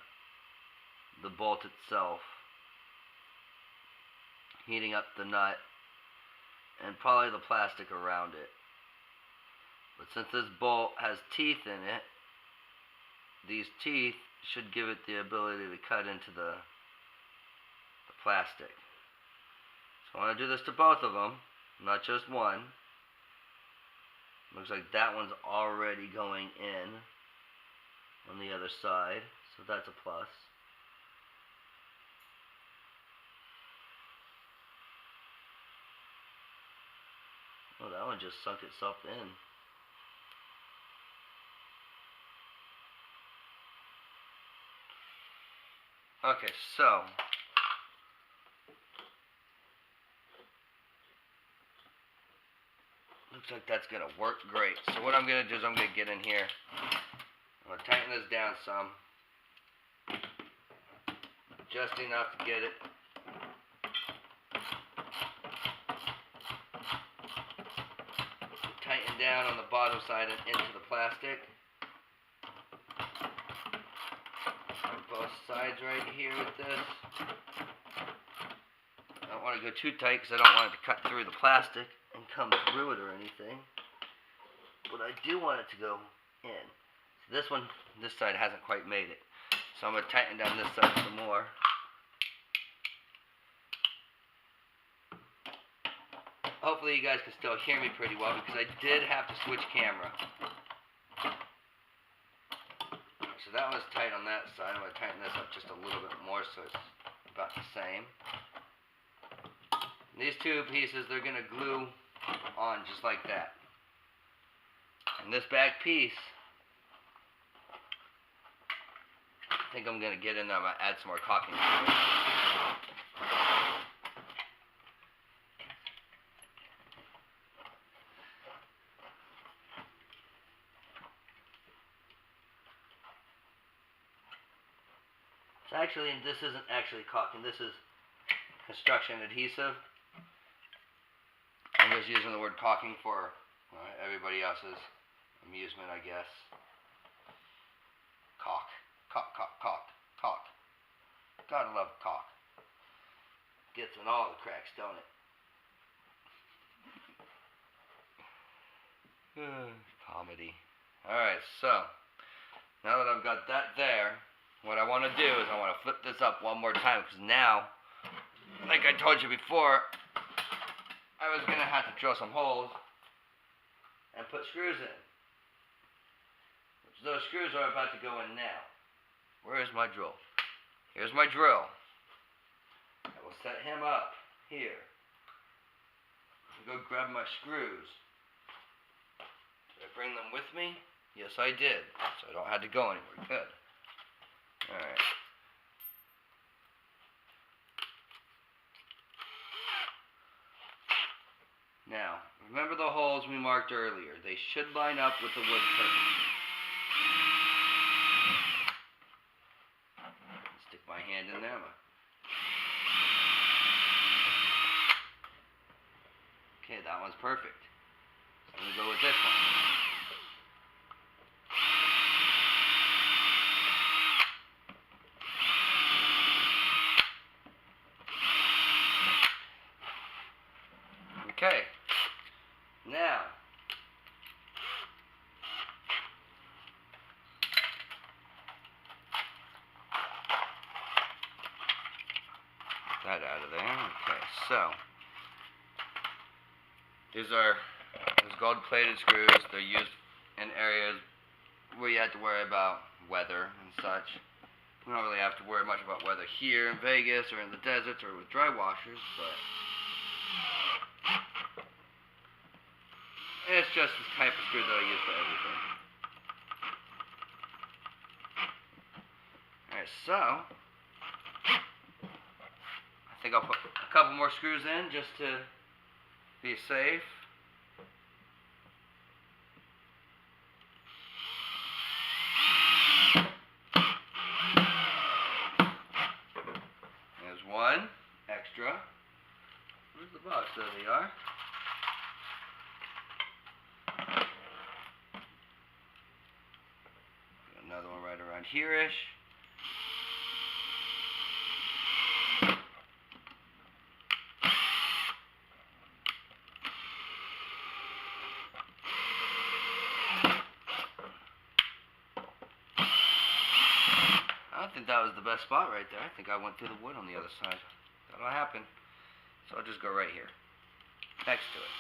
bolt itself, heating up the nut and probably the plastic around it. But since this bolt has teeth in it, these teeth should give it the ability to cut into the plastic. So I want to do this to both of them, not just one. Looks like that one's already going in on the other side, so that's a plus. Oh, that one just sunk itself in. Okay, so looks like that's gonna work great. So what I'm gonna do is I'm gonna get in here I'm going to tighten this down some. Just enough to get it tighten down on the bottom side and into the plastic. On both sides right here with this. I don't want to go too tight because I don't want it to cut through the plastic and come through it or anything. But I do want it to go in. So this side hasn't quite made it. So I'm going to tighten down this side some more. Hopefully you guys can still hear me pretty well because I did have to switch camera. So that one's tight on that side. I'm going to tighten this up just a little bit more so it's about the same. And these two pieces, they're going to glue on just like that. And this back piece, I think I'm going to get in there. I'm going to add some more caulking to it. Actually, this isn't actually caulking, this is construction adhesive. I'm just using the word caulking for everybody else's amusement, I guess. Caulk. Caulk, caulk, caulk, caulk. Gotta love caulk. Gets in all the cracks, don't it? Comedy. Alright, so, now that I've got that there, what I want to do is I want to flip this up one more time because now, like I told you before, I was going to have to drill some holes and put screws in. Which those screws are about to go in now. Where is my drill? Here's my drill. I will set him up here. Go grab my screws. Did I bring them with me? Yes, I did. So I don't have to go anywhere. Good. Alright. Now, remember the holes we marked earlier. They should line up with the wood perfectly. Stick my hand in there. Okay, that one's perfect. So I'm going to go with this one. Okay, now, that out of there. Okay, so, these gold-plated screws. They're used in areas where you have to worry about weather and such. We don't really have to worry much about weather here in Vegas or in the deserts or with Drywashers, but it's just the type of screw that I use for everything. Alright, so I think I'll put a couple more screws in just to be safe. There's one extra. Where's the box? There they are. Another one right around here-ish. I don't think that was the best spot right there. I think I went through the wood on the other side. That'll happen. So I'll just go right here, next to it.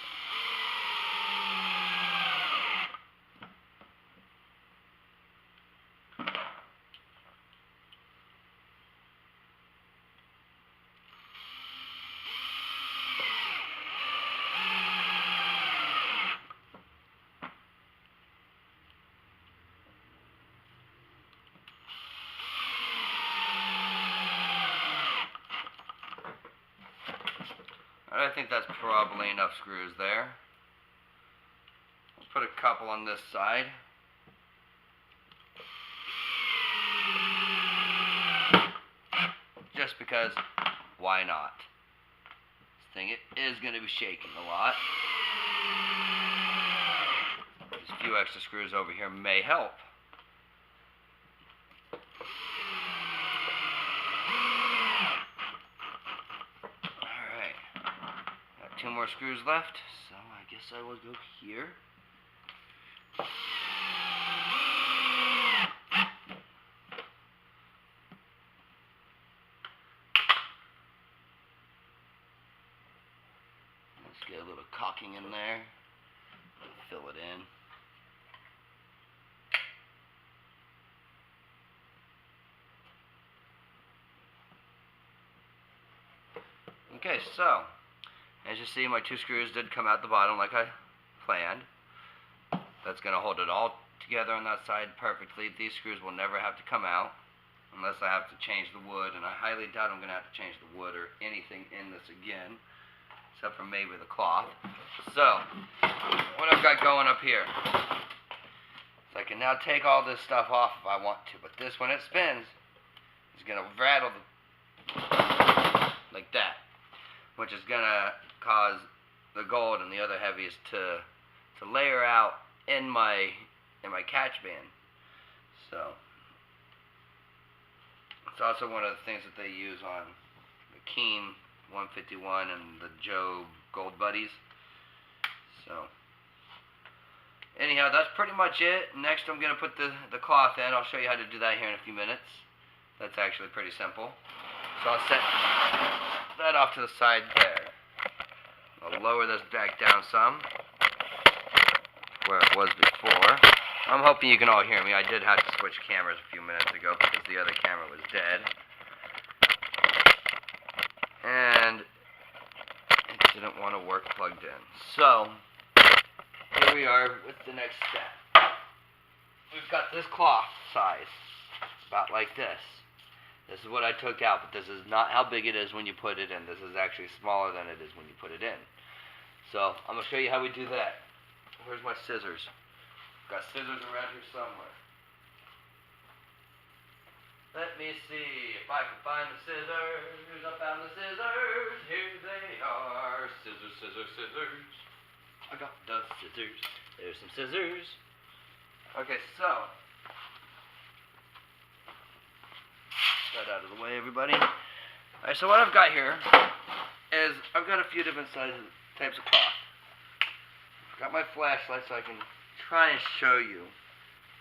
I think that's probably enough screws there. Let's put a couple on this side. just because why not? This thing is going to be shaking a lot. These few extra screws over here may help. Alright, got 2 more screws left, so I guess I will go here. Let's get a little caulking in there, fill it in. Okay, so, as you see, my 2 screws did come out the bottom like I planned. That's going to hold it all together on that side perfectly. These screws will never have to come out unless I have to change the wood, and I highly doubt I'm going to have to change the wood or anything in this again, except for maybe the cloth. So, what I've got going up here is I can now take all this stuff off if I want to, but this, when it spins, is going to rattle like that, which is going to cause the gold and the other heavies to layer out in my catch band. So it's also one of the things that they use on the Keen 151 and the Joe Gold Buddies. So anyhow, that's pretty much it. Next I'm going to put the cloth in. I'll show you how to do that here in a few minutes. That's actually pretty simple. So I'll set that off to the side there. I'll lower this back down some, where it was before. I'm hoping you can all hear me. I did have to switch cameras a few minutes ago because the other camera was dead. And it didn't want to work plugged in. So, here we are with the next step. We've got this cloth size, about like this. This is what I took out, but this is not how big it is when you put it in. This is actually smaller than it is when you put it in. So, I'm going to show you how we do that. Where's my scissors? Got scissors around here somewhere. Let me see if I can find the scissors. I found the scissors. Here they are. Scissors, scissors, scissors. I got the scissors. There's some scissors. Okay, so. That out of the way, everybody. Alright, so what I've got here is I've got a few different types of cloth. I've got my flashlight so I can try and show you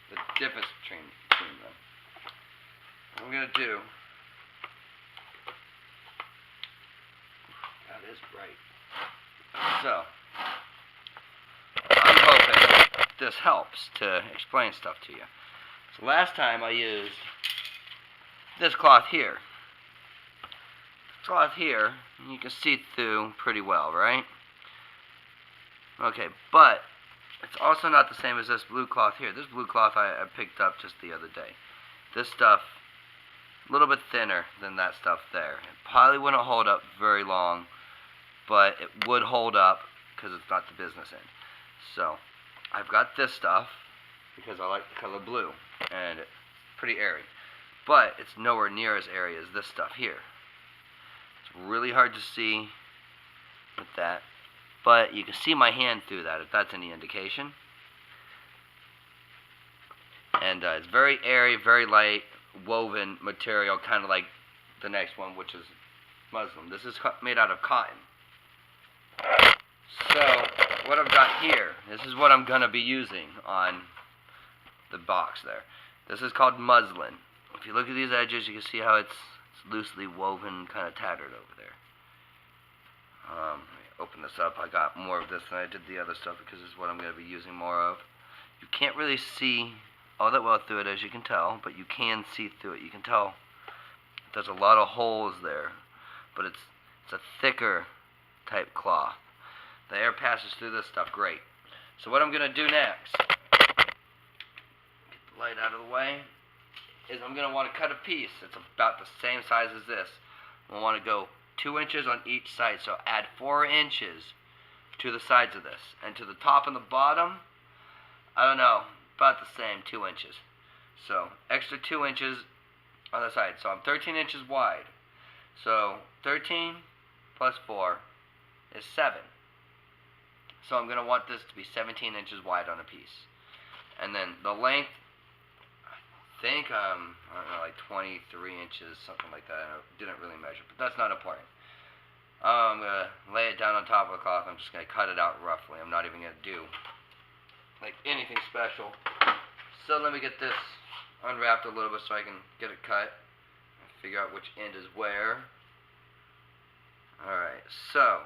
the difference between them. What I'm going to do, that is bright. So, I'm hoping this helps to explain stuff to you. So last time I used this cloth here. This cloth here, you can see through pretty well, right? Okay, but it's also not the same as this blue cloth here. This blue cloth I picked up just the other day. This stuff, a little bit thinner than that stuff there. It probably wouldn't hold up very long, but it would hold up because it's not the business end. So, I've got this stuff because I like the color blue, and it's pretty airy. But it's nowhere near as airy as this stuff here. It's really hard to see with that. But you can see my hand through that, if that's any indication. And it's very airy, very light, woven material, kind of like the next one, which is muslin. This is made out of cotton. So, what I've got here, this is what I'm going to be using on the box there. This is called muslin. If you look at these edges, you can see how it's loosely woven, kind of tattered over there. Let me open this up. I got more of this than I did the other stuff because this is what I'm going to be using more of. You can't really see all that well through it, as you can tell, but you can see through it. You can tell there's a lot of holes there, but it's a thicker type cloth. The air passes through this stuff great. So what I'm going to do next, get the light out of the way, is I'm going to want to cut a piece that's about the same size as this. I want to go 2 inches on each side, so add 4 inches to the sides of this. And to the top and the bottom, I don't know, about the same, 2 inches. So, extra 2 inches on the side. So I'm 13 inches wide. So 13 plus 4 is 7. So I'm going to want this to be 17 inches wide on a piece. And then the length, I think I don't know, like 23 inches, something like that. I didn't really measure, but that's not important. I'm going to lay it down on top of the cloth. I'm just going to cut it out roughly. I'm not even going to do like anything special. So let me get this unwrapped a little bit so I can get it cut and figure out which end is where. Alright, so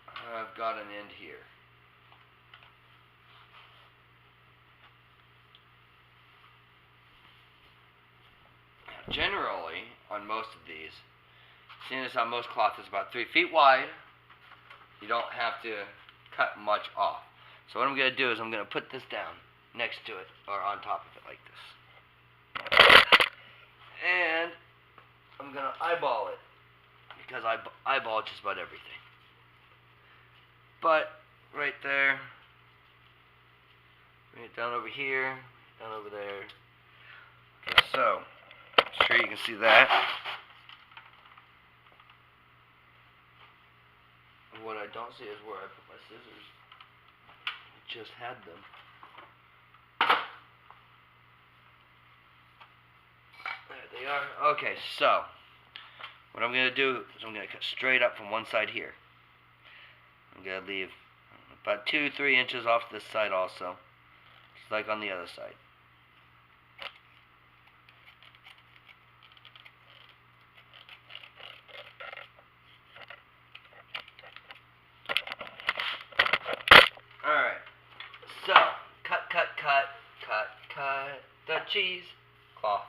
I've got an end here. Now, generally, on most of these, seeing as how most cloth is about 3 feet wide, you don't have to cut much off. So what I'm going to do is I'm going to put this down next to it, or on top of it like this. And I'm going to eyeball it, because I eyeball just about everything. But, right there, bring it down over here, down over there. Okay, so, I'm sure you can see that. And what I don't see is where I put my scissors. I just had them. There they are. Okay, so what I'm going to do is I'm going to cut straight up from one side here. I'm going to leave about 2-3 inches off this side also, just like on the other side. Alright, so cut the cheesecloth.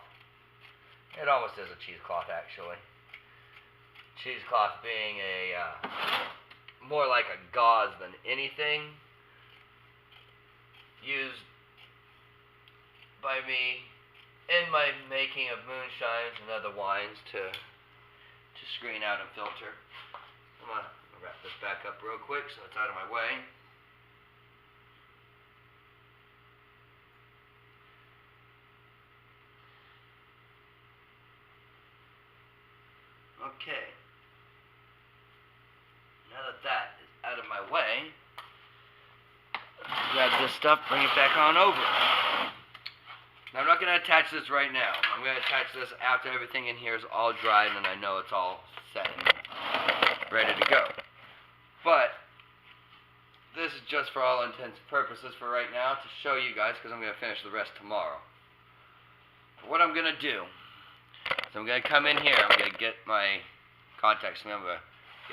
It almost is a cheesecloth, actually. Cheesecloth being a more like a gauze than anything, used by me in my making of moonshines and other wines to screen out and filter. I'm gonna wrap this back up real quick so it's out of my way. Okay. Now that that is out of my way, grab this stuff, bring it back on over. Now I'm not going to attach this right now. I'm going to attach this after everything in here is all dried and I know it's all set and ready to go. But this is just for all intents and purposes for right now to show you guys, because I'm going to finish the rest tomorrow. But what I'm going to do is I'm going to come in here, I'm going to get my contact cement, I'm going to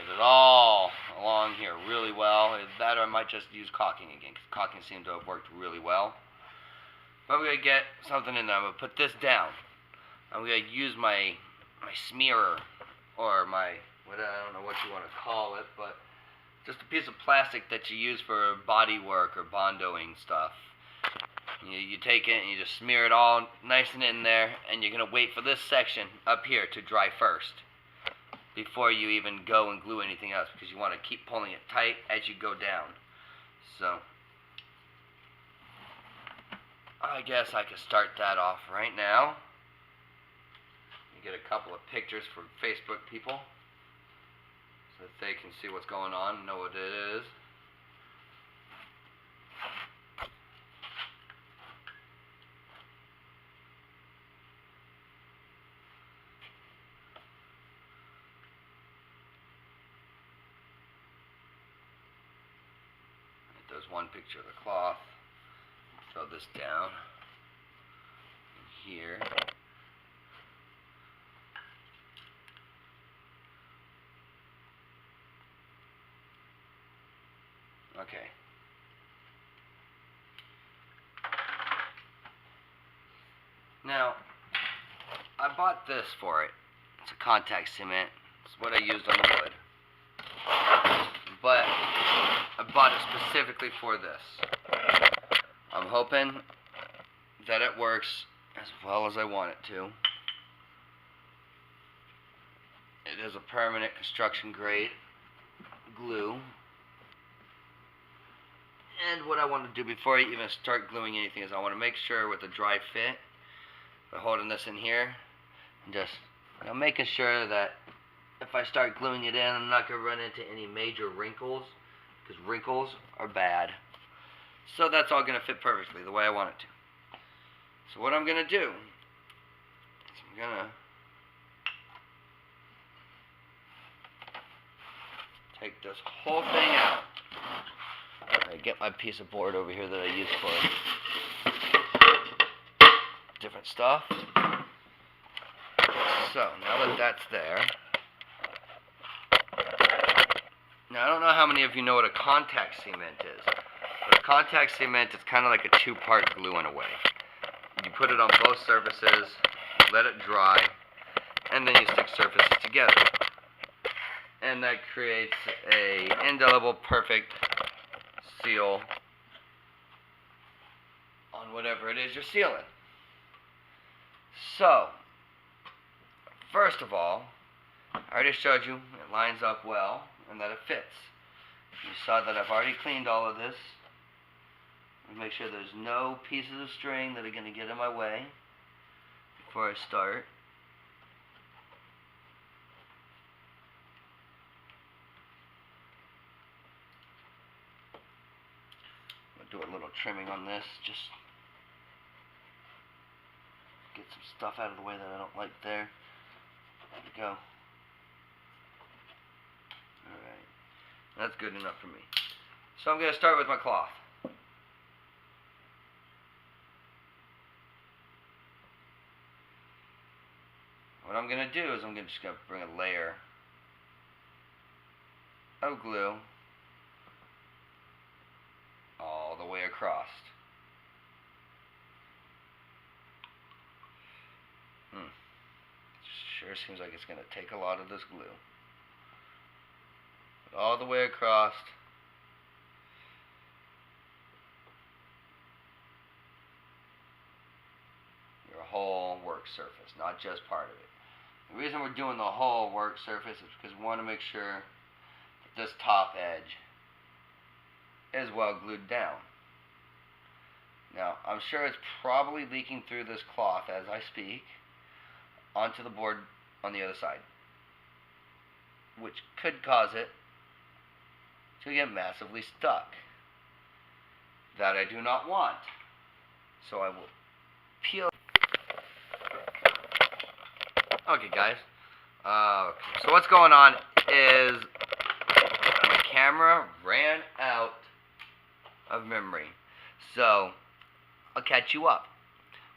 get it all along here really well. That or I might just use caulking again, because caulking seemed to have worked really well. But I'm going to get something in there. I'm going to put this down. I'm going to use my smearer, or my, I don't know what you want to call it, but just a piece of plastic that you use for body work or bondoing stuff. You take it and you just smear it all nice and in there, and you're going to wait for this section up here to dry first before you even go and glue anything else, because you want to keep pulling it tight as you go down. So I guess I could start that off right now. You get a couple of pictures for Facebook people so that they can see what's going on and know what it is. There's one picture of the cloth. Throw this down here. Okay. Now, I bought this for it. It's a contact cement. It's what I used on the wood. But I bought it specifically for this. I'm hoping that it works as well as I want it to. It is a permanent construction grade glue. And what I want to do before I even start gluing anything is I want to make sure with the dry fit, by holding this in here and just Now making sure that if I start gluing it in, I'm not going to run into any major wrinkles, because wrinkles are bad. So that's all going to fit perfectly the way I want it to. So what I'm going to do is I'm going to take this whole thing out. I get my piece of board over here that I use for different stuff. So now that that's there, now I don't know how many of you know what a contact cement is. But a contact cement is kind of like a two-part glue in a way. You put it on both surfaces, let it dry, and then you stick surfaces together. And that creates a indelible, perfect seal on whatever it is you're sealing. So, first of all, I already showed you it lines up well and that it fits. You saw that I've already cleaned all of this. Make sure there's no pieces of string that are going to get in my way before I start. I'm going to do a little trimming on this, just get some stuff out of the way that I don't like there. There we go. Alright, that's good enough for me. So I'm going to start with my cloth. What I'm going to do is I'm just going to bring a layer of glue all the way across. Sure seems like it's going to take a lot of this glue. All the way across. Your whole work surface, not just part of it. The reason we're doing the whole work surface is because we want to make sure that this top edge is well glued down. Now, I'm sure it's probably leaking through this cloth as I speak onto the board on the other side, which could cause it to get massively stuck. That I do not want. So I will peel. Okay, guys. So what's going on is my camera ran out of memory. So I'll catch you up.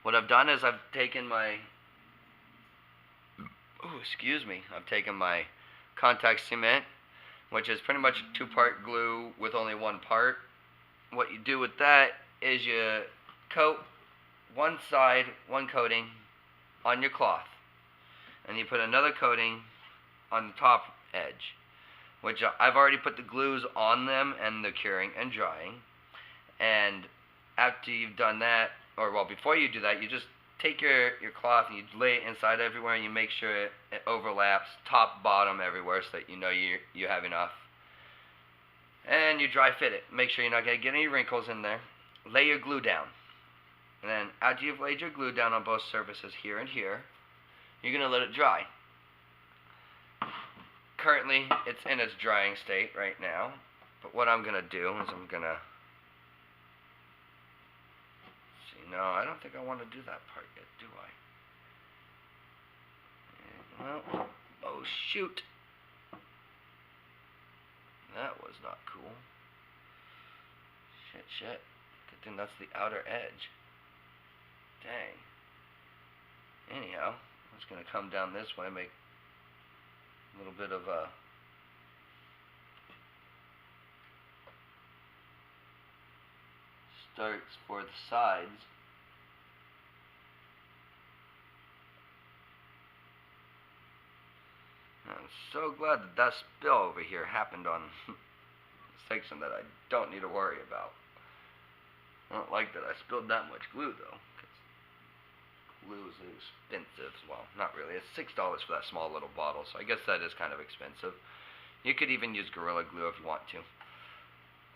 What I've done is I've taken my I've taken my contact cement, which is pretty much a two-part glue with only one part. What you do with that is you coat one side, one coating on your cloth, and you put another coating on the top edge, which I've already put the glues on them and they're curing and drying. And after you've done that, or well, before you do that, you just take your cloth and you lay it inside everywhere, and you make sure it overlaps top, bottom, everywhere, so that you know you have enough. And you dry fit it. Make sure you're not going to get any wrinkles in there. Lay your glue down. And then after you've laid your glue down on both surfaces here and here, you're going to let it dry. Currently, it's in its drying state right now. But what I'm going to do is I'm going to... See, no, I don't think I want to do that part yet, do I? Well, oh shoot. That was not cool. Shit. Good thing that's the outer edge. Dang. Anyhow, I'm just going to come down this way, make a little bit of a starts for the sides. I'm so glad that that spill over here happened on a section that I don't need to worry about. I don't like that I spilled that much glue though, because glue is expensive. Well, not really. It's $6 for that small little bottle, so I guess that is kind of expensive. You could even use Gorilla Glue if you want to.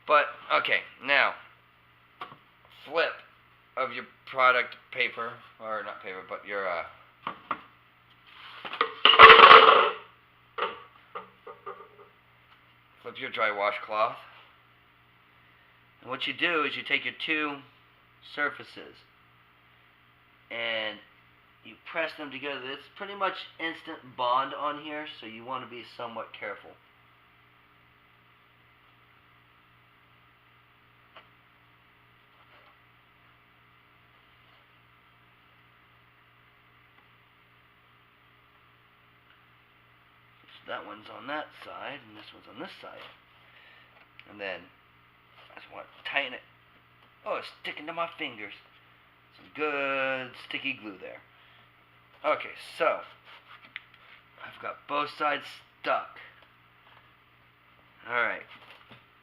But, okay, now, flip of your product paper, or not paper, but your of your dry washcloth. And what you do is you take your two surfaces and you press them together. It's pretty much instant bond on here, so you want to be somewhat careful. So that one's on that side, and this one's on this side. And then I just want to tighten it. Oh, it's sticking to my fingers. Some good sticky glue there. Okay, so I've got both sides stuck. Alright.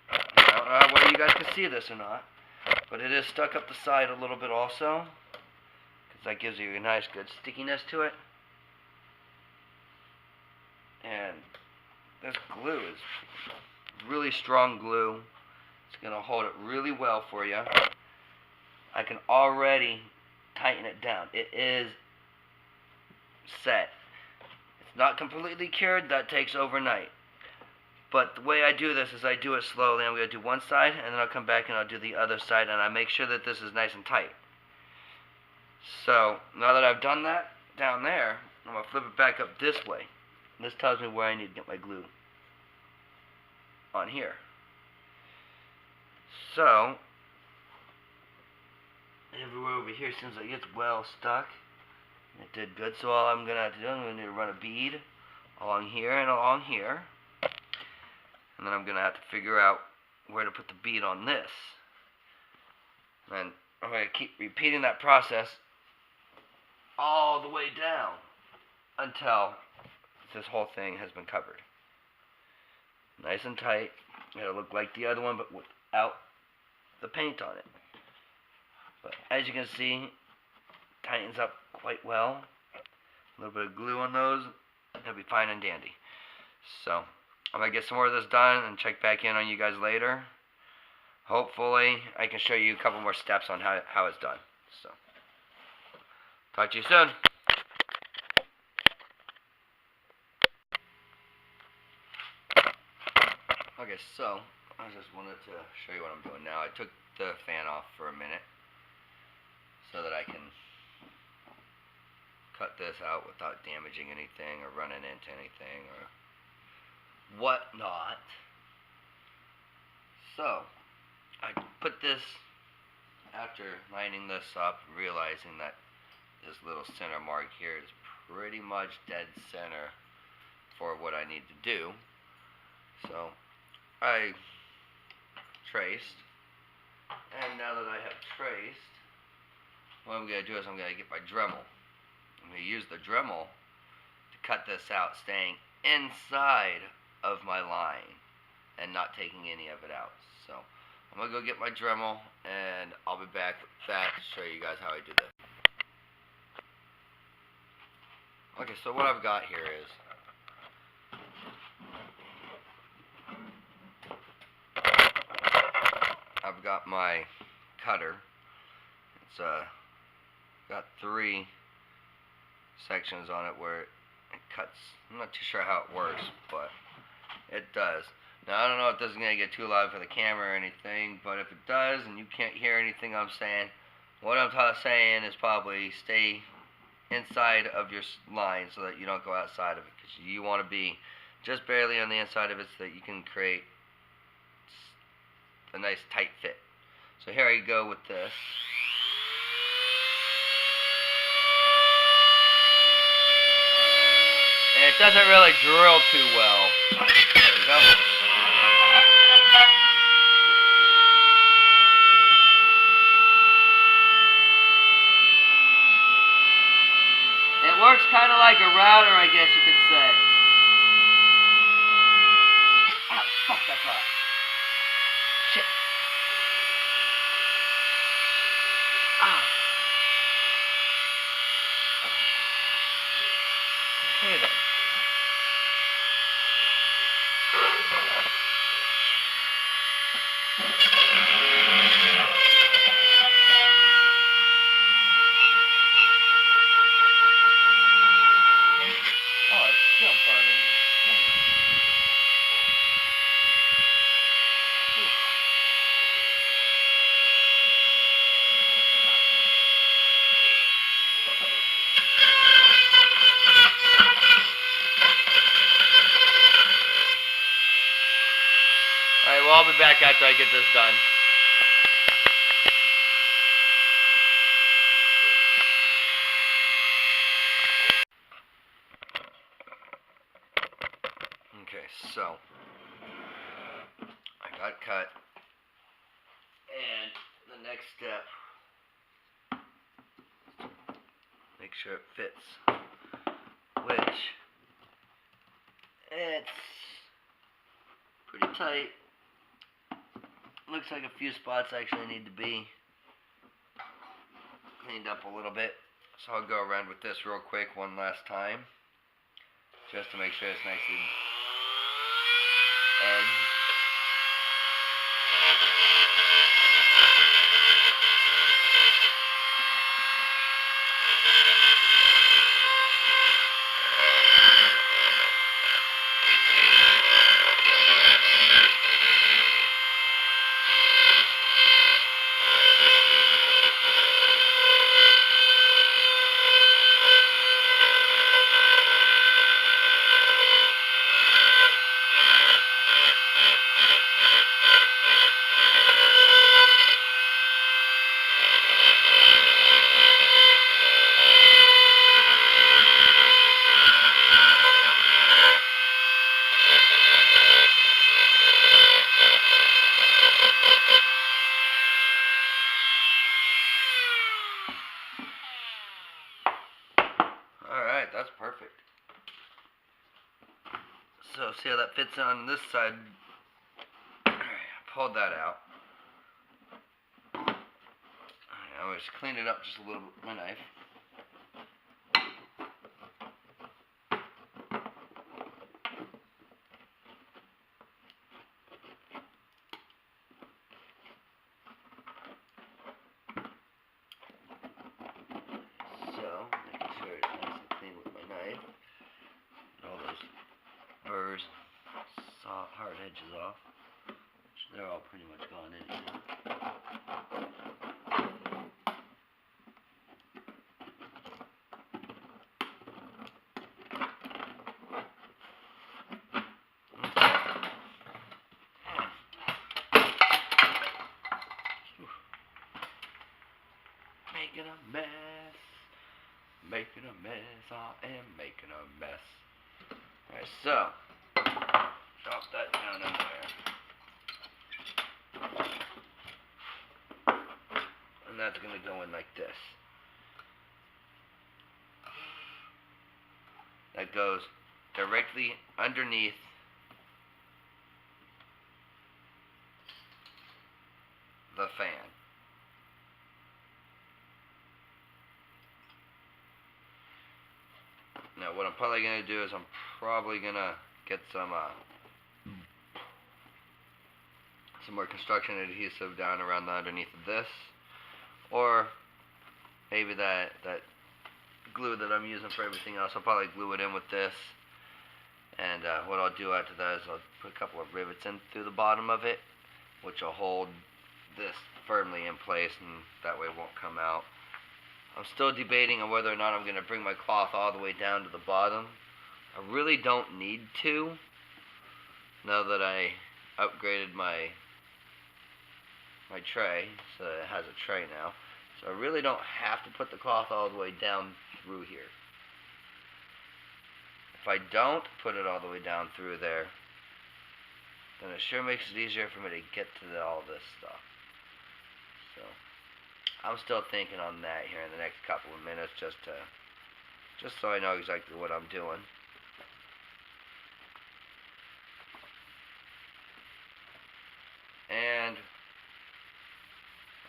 I don't know whether you guys can see this or not, but it is stuck up the side a little bit also, because that gives you a nice good stickiness to it. And this glue is really strong glue. It's going to hold it really well for you. I can already tighten it down. It is set. It's not completely cured. That takes overnight. But the way I do this is I do it slowly. I'm going to do one side, and then I'll come back and I'll do the other side, and I make sure that this is nice and tight. So now that I've done that down there, I'm going to flip it back up this way. This tells me where I need to get my glue on here. So everywhere over here seems like it's well stuck. It did good, so all I'm going to have to do, I'm going to need to run a bead along here and along here. And then I'm going to have to figure out where to put the bead on this. And I'm going to keep repeating that process all the way down until this whole thing has been covered. Nice and tight. It'll look like the other one, but without the paint on it. But as you can see, it tightens up quite well. A little bit of glue on those, it'll be fine and dandy. So I'm going to get some more of this done and check back in on you guys later. Hopefully I can show you a couple more steps on how it's done. So talk to you soon. Okay, so I just wanted to show you what I'm doing now. I took the fan off for a minute so that I can cut this out without damaging anything or running into anything or whatnot. So I put this after lining this up, realizing that this little center mark here is pretty much dead center for what I need to do. So I traced, and now that I have traced, what I'm going to do is I'm going to get my Dremel. I'm going to use the Dremel to cut this out, staying inside of my line and not taking any of it out. So I'm going to go get my Dremel, and I'll be back with that to show you guys how I do this. Okay, so what I've got here is I've got my cutter. It's got 3 sections on it where it cuts. I'm not too sure how it works, but it does. Now I don't know if this is going to get too loud for the camera or anything, but if it does and you can't hear anything I'm saying, what I'm saying is probably stay inside of your line so that you don't go outside of it, because you want to be just barely on the inside of it so that you can create a nice tight fit. So here I go with this. And it doesn't really drill too well. There we go. It works kind of like a router, I guess you could say. Ow, fuck, that's hot. Shit. Ah. Okay then. Oh, it's still burning me. well, I'll be back after I get this done. Okay, so I got cut, and the next step, make sure it fits, which it's pretty tight. Looks like a few spots actually need to be cleaned up a little bit, so I'll go around with this real quick one last time, just to make sure it's nicely edged. Alright, that's perfect. So see how that fits on this side? Alright, I pulled that out. I always clean it up just a little bit with my knife. So, making sure it's nice and clean with my knife. All those burrs, hard edges off. Which they're all pretty much gone anyway. Making a mess. Making a mess. I am making a mess. Alright, so drop that down in there. And that's going to go in like this. That goes directly underneath the fan. Now what I'm probably going to do is I'm probably going to get some more construction adhesive down around the underneath of this, or maybe that glue that I'm using for everything else. I'll probably glue it in with this, and what I'll do after that is I'll put a couple of rivets in through the bottom of it, which will hold this firmly in place, and that way it won't come out. I'm still debating on whether or not I'm going to bring my cloth all the way down to the bottom. I really don't need to, now that I upgraded my tray, so it has a tray now. So I really don't have to put the cloth all the way down through here. If I don't put it all the way down through there, then it sure makes it easier for me to get to all this stuff. So I'm still thinking on that here in the next couple of minutes, just so I know exactly what I'm doing. And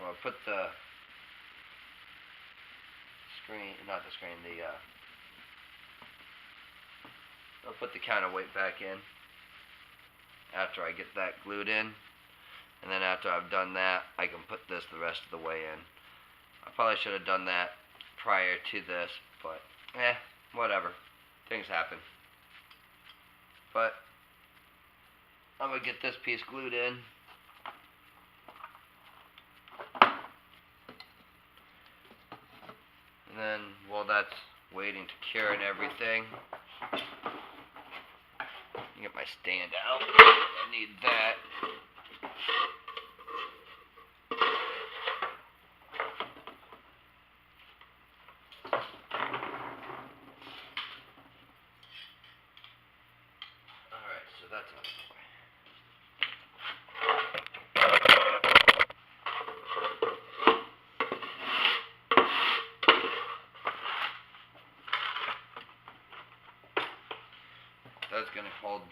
I'll put the screen, not the screen, I'll put the counterweight back in after I get that glued in. And then after I've done that, I can put this the rest of the way in. I probably should have done that prior to this, but whatever. Things happen. But I'm going to get this piece glued in. And then, while that's waiting to cure and everything, get my stand out. I need that. That's going to hold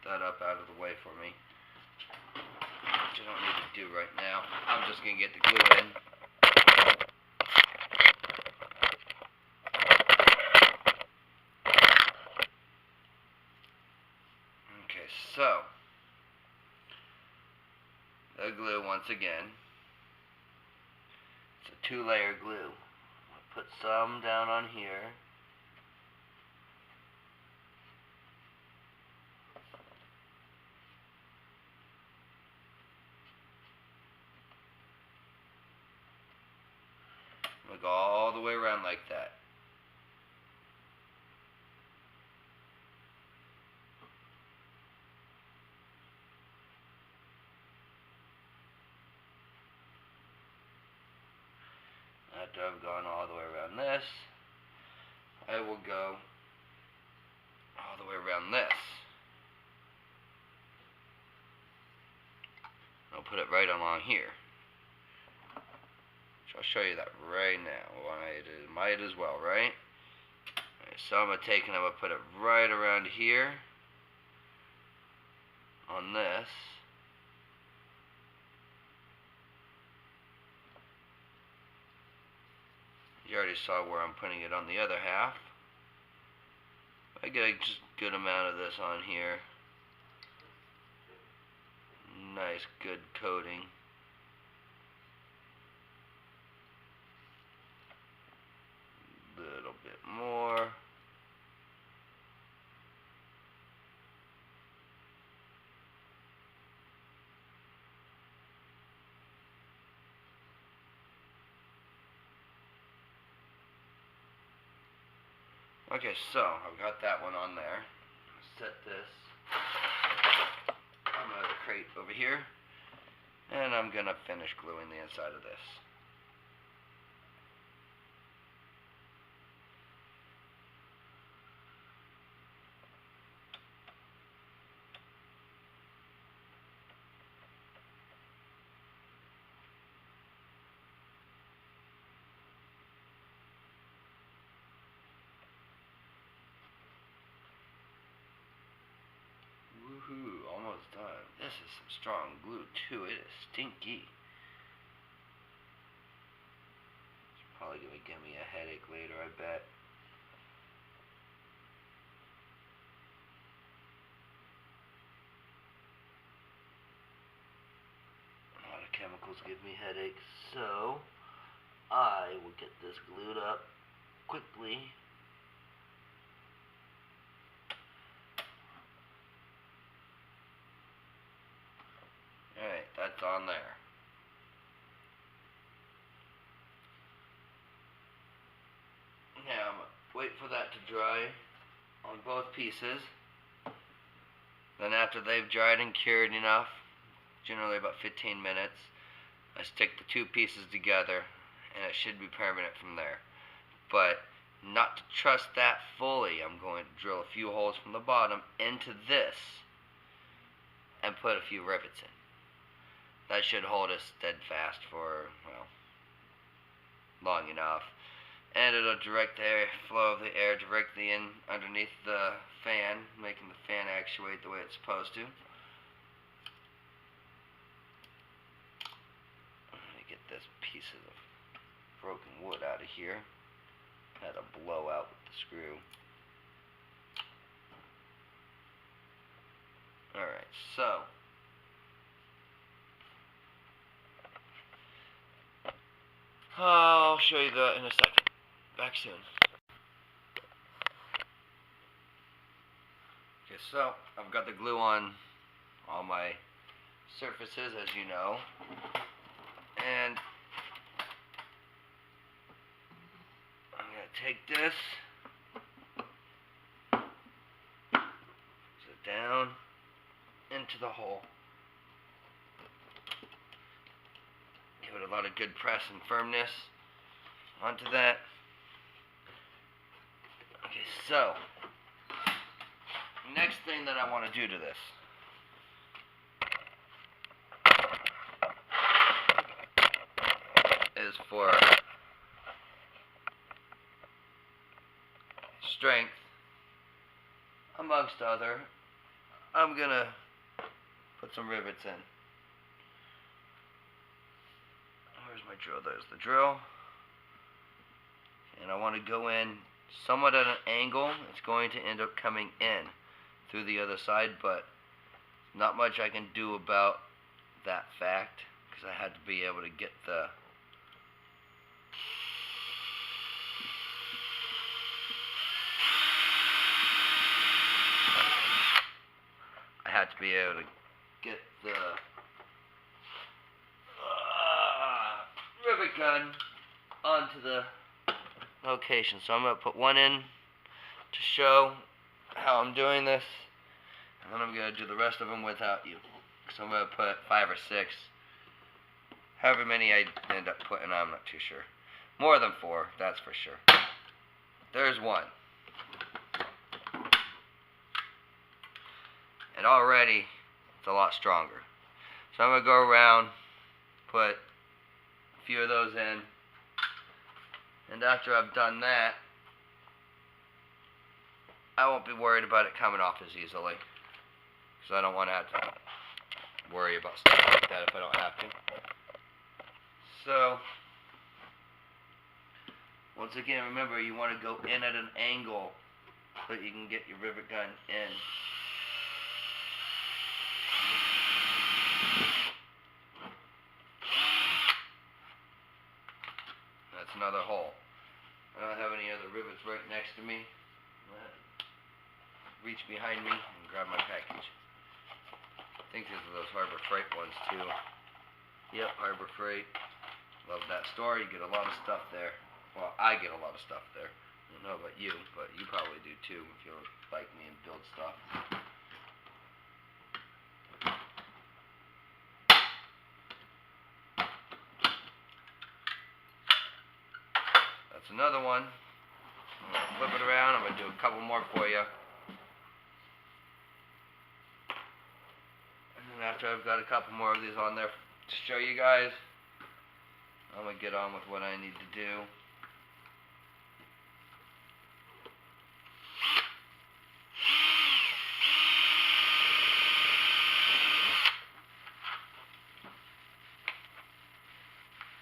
that up out of the way for me, which I don't need to do right now. I'm just going to get the glue in. Okay, so the glue once again. It's a 2-layer glue. I'll put some down on here. We'll go all the way around like that. After I've gone all the way around this, I will go all the way around this. I'll put it right along here. So I'll show you that right now. Might as well, right? Alright, so I'm going to take and I'm going to put it right around here on this. You already saw where I'm putting it on the other half. I get a just good amount of this on here. Nice, good coating. Little bit more. Okay, so I've got that one on there. Set this on the crate over here, and I'm gonna finish gluing the inside of this. Woohoo, almost done. This is some strong glue too. It is stinky. It's probably gonna give me a headache later, I bet. A lot of chemicals give me headaches, so I will get this glued up quickly. Alright, that's on there. Now, I'm going to wait for that to dry on both pieces. Then after they've dried and cured enough, generally about 15 minutes, I stick the two pieces together and it should be permanent from there. But not to trust that fully, I'm going to drill a few holes from the bottom into this and put a few rivets in. That should hold us steadfast for, well, long enough. And it'll direct the air, flow of the air directly in underneath the fan, making the fan actuate the way it's supposed to. Let me get this piece of broken wood out of here. Had a blowout with the screw. Alright, so I'll show you that in a second. Back soon. Okay, so I've got the glue on all my surfaces, as you know, and I'm going to take this, sit down into the hole. Give it a lot of good press and firmness onto that. Okay, so next thing that I want to do to this for strength, amongst other, I'm gonna put some rivets in. Where's my drill? There's the drill. And I want to go in somewhat at an angle. It's going to end up coming in through the other side, but not much I can do about that fact, because I had to be able to get the rivet gun onto the location. So I'm going to put one in to show how I'm doing this, and then I'm going to do the rest of them without you. So I'm going to put 5 or 6, however many I end up putting on, I'm not too sure. More than 4, that's for sure. There's one. And already it's a lot stronger. So I'm going to go around, put a few of those in, and after I've done that, I won't be worried about it coming off as easily, because I don't want to have to worry about stuff like that if I don't have to. So, once again, remember, you want to go in at an angle so that you can get your rivet gun in. That's another hole. I don't have any other rivets right next to me. I'm going to reach behind me and grab my package. I think these are those Harbor Freight ones too. Yep, Harbor Freight. Love that store. You get a lot of stuff there. Well, I get a lot of stuff there. I don't know about you, but you probably do too if you like me and build stuff. That's another one. I'm going to flip it around. I'm going to do a couple more for you. And then after I've got a couple more of these on there to show you guys, I'm going to get on with what I need to do.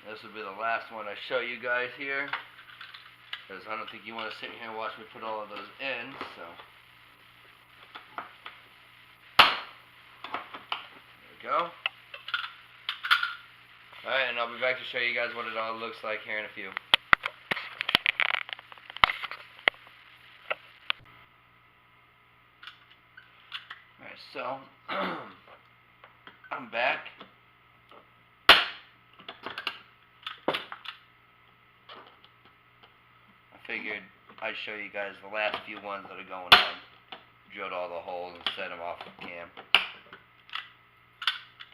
This will be the last one I show you guys here, because I don't think you want to sit here and watch me put all of those in, so. There we go. Alright, and I'll be back to show you guys what it all looks like here in a few. Alright, so, I'm back. I figured I'd show you guys the last few ones that are going on. Drilled all the holes and set them off the cam.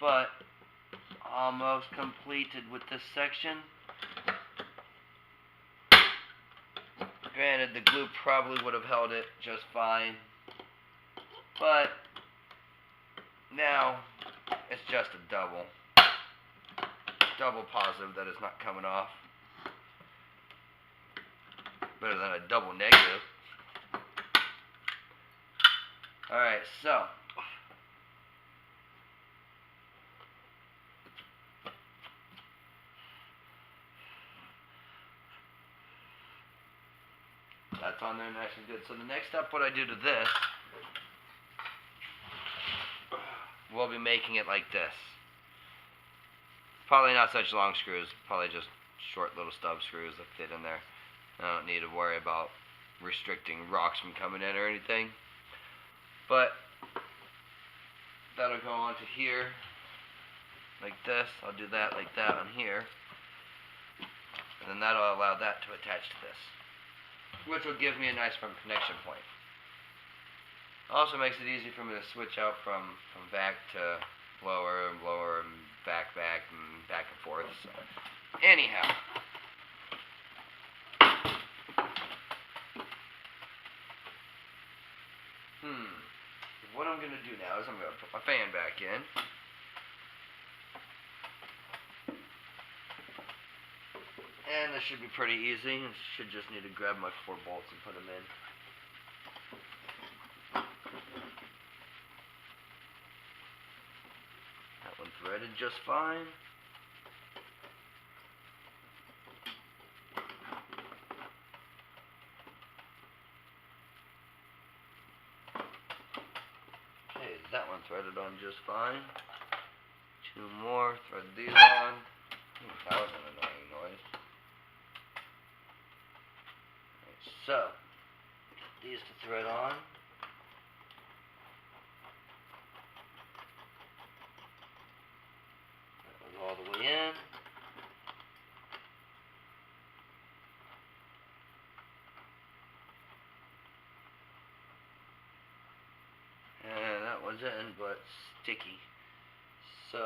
But almost completed with this section. Granted, the glue probably would have held it just fine, but now it's just a double positive that it's not coming off. Better than a double negative. Alright, so that's on there nice and good. So the next step, what I do to this, we'll be making it like this. Probably not such long screws, probably just short little stub screws that fit in there. I don't need to worry about restricting rocks from coming in or anything. But that'll go onto here like this. I'll do that like that on here. And then that'll allow that to attach to this, which will give me a nice firm connection point. Also makes it easy for me to switch out from back to lower and lower and back and back and forth. So anyhow, what I'm going to do now is I'm going to put my fan back in. And this should be pretty easy. I should just need to grab my 4 bolts and put them in. That one threaded just fine. Okay, that one threaded on just fine. 2 more, thread these on. That was an annoying noise. Right, so, get these to thread on. That was all the way in. And that was in, but sticky. So,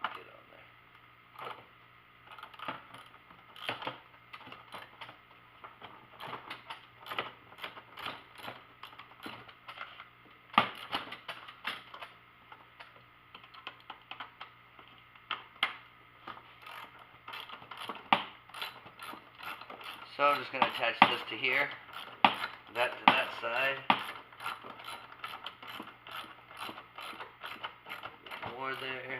get on there. So I'm just going to attach this to here, that to that side. More there.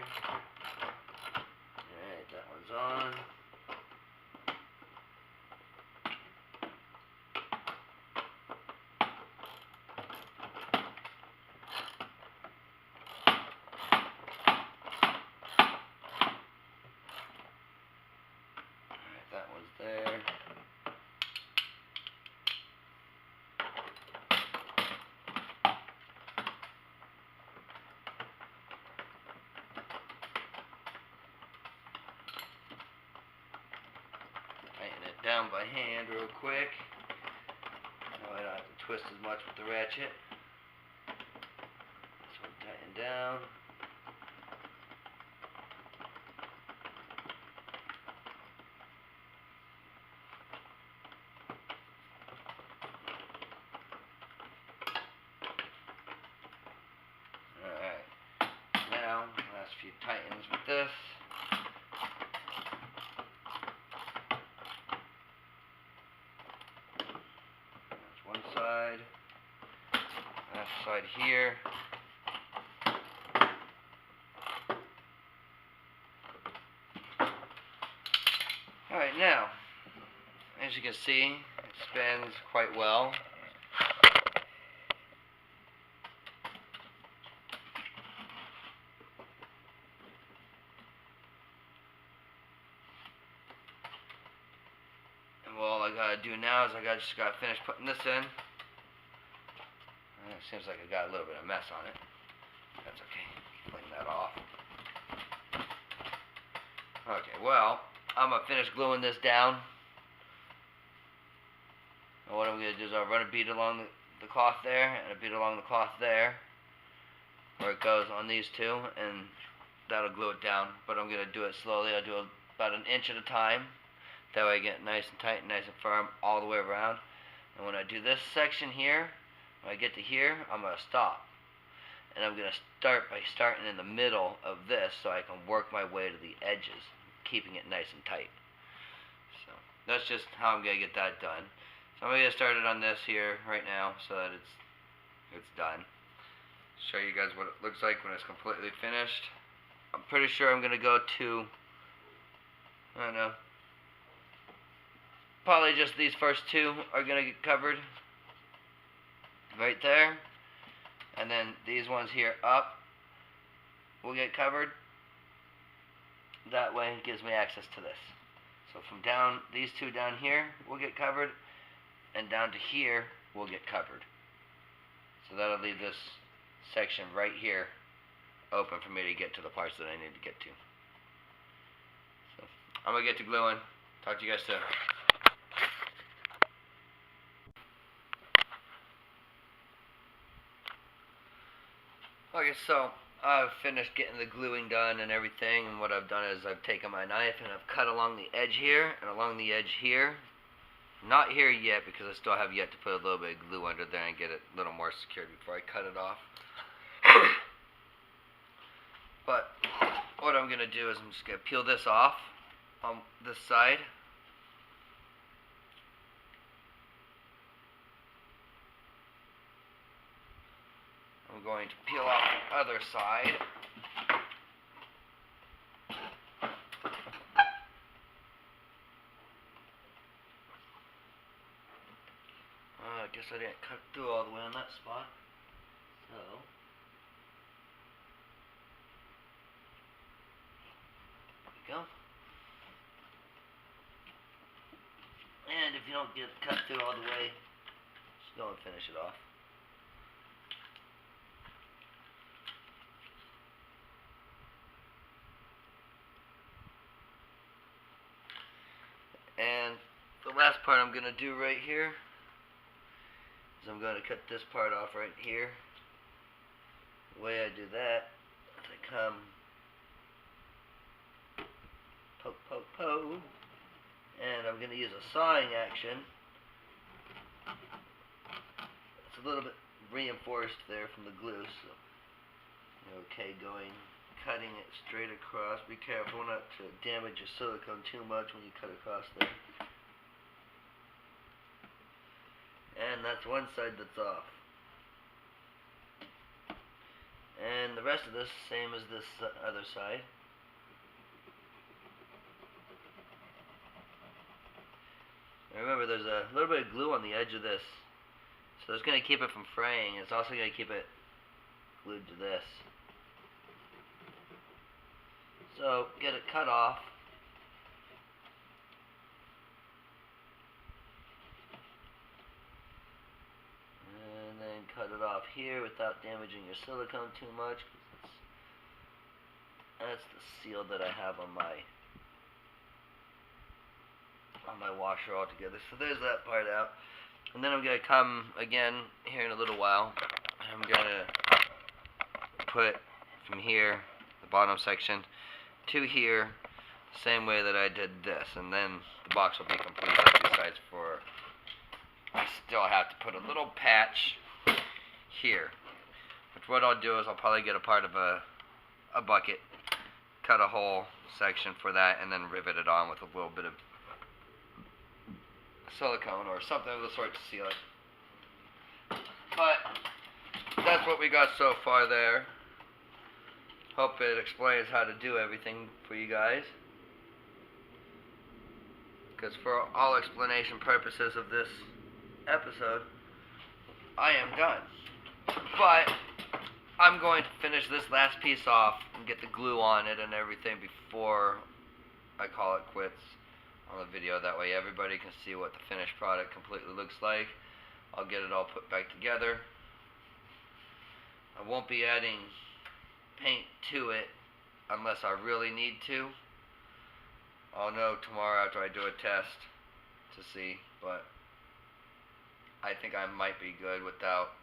Alright, that one's on. Alright, that one's there. Tighten it down by hand real quick. Now I don't have to twist as much with the ratchet. This one tighten down. Alright. Now, last few tightens with this. One side, left side here. Alright, now, as you can see, it spins quite well. And all I gotta do now is just gotta finish putting this in. It seems like I got a little bit of mess on it. That's okay. Clean that off. Okay, well, I'm gonna finish gluing this down. And what I'm gonna do is I'll run a bead along the cloth there and a bead along the cloth there, where it goes on these two, and that'll glue it down. But I'm gonna do it slowly. I'll do about an inch at a time. That way I get nice and tight and nice and firm all the way around. And when I do this section here, when I get to here, I'm going to stop. And I'm going to start by starting in the middle of this so I can work my way to the edges, keeping it nice and tight. So that's just how I'm going to get that done. So I'm going to get started on this here right now so that it's done. Show you guys what it looks like when it's completely finished. I'm pretty sure I'm going to go to, I don't know, probably just these first two are going to get covered right there, and then these ones here up will get covered. That way it gives me access to this. So from down, these two down here will get covered, and down to here will get covered. So that'll leave this section right here open for me to get to the parts that I need to get to. So I'm going to get to gluing. Talk to you guys soon. Okay, so I've finished getting the gluing done and everything, and what I've done is I've taken my knife and I've cut along the edge here and along the edge here. Not here yet because I still have yet to put a little bit of glue under there and get it a little more secured before I cut it off. But what I'm going to do is I'm just going to peel this off on this side. I'm going to peel off the other side. I guess I didn't cut through all the way on that spot. So, there we go. And if you don't get cut through all the way, just go and finish it off. And the last part I'm going to do right here is I'm going to cut this part off right here. The way I do that is I come poke, poke, poke, and I'm going to use a sawing action. It's a little bit reinforced there from the glue, so okay, cutting it straight across. Be careful not to damage your silicone too much when you cut across there. And that's one side that's off. And the rest of this, same as this other side. Now remember, there's a little bit of glue on the edge of this. So it's going to keep it from fraying. It's also going to keep it glued to this. So, get it cut off. And then cut it off here without damaging your silicone too much. That's the seal that I have on my washer altogether. So there's that part out. And then I'm going to come again here in a little while. I'm going to put from here, the bottom section, to here, the same way that I did this, and then the box will be complete on two sides. For I still have to put a little patch here, which what I'll do is I'll probably get a part of a bucket, cut a whole section for that, and then rivet it on with a little bit of silicone or something of the sort to seal it. But that's what we got so far there. Hope it explains how to do everything for you guys. Because for all explanation purposes of this episode, I am done. But I'm going to finish this last piece off and get the glue on it and everything before I call it quits on the video. That way everybody can see what the finished product completely looks like. I'll get it all put back together. I won't be adding paint to it unless I really need to. I'll know tomorrow after I do a test to see, but I think I might be good without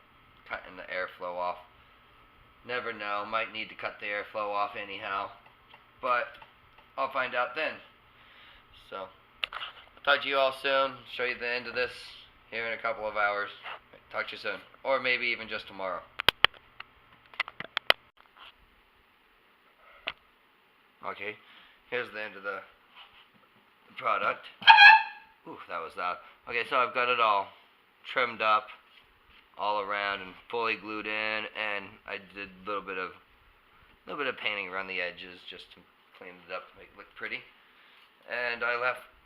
cutting the airflow off. Never know, might need to cut the airflow off anyhow, but I'll find out then. So, I'll talk to you all soon, show you the end of this here in a couple of hours. Talk to you soon, or maybe even just tomorrow. Okay, here's the end of the product. Ooh, that was loud. Okay, so I've got it all trimmed up all around and fully glued in, and I did a little bit of painting around the edges just to clean it up to make it look pretty. And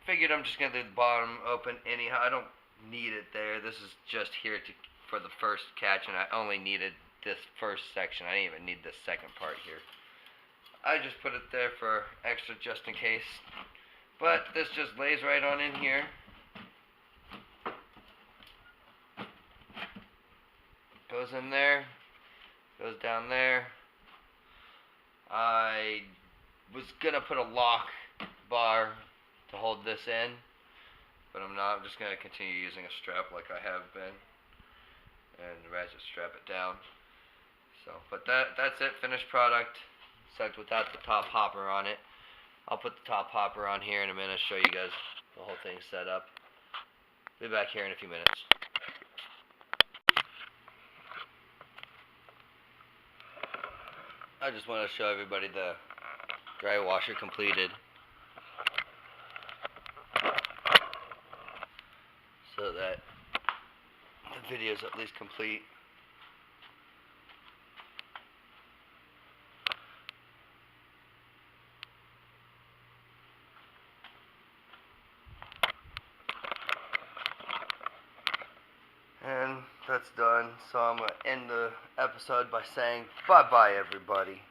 figured I'm just gonna leave the bottom open anyhow. I don't need it there. This is just here for the first catch, and I only needed this first section. I didn't even need this second part here. I just put it there for extra just in case. But this just lays right on in here. Goes in there. Goes down there. I was gonna put a lock bar to hold this in, but I'm not. I'm just gonna continue using a strap like I have been, and ratchet strap it down. So, but that's it, finished product, except without the top hopper on it. I'll put the top hopper on here in a minute, show you guys the whole thing set up. Be back here in a few minutes. I just want to show everybody the Drywasher completed, so that the video is at least complete. And that's done, so I'm going to end the episode by saying bye-bye, everybody.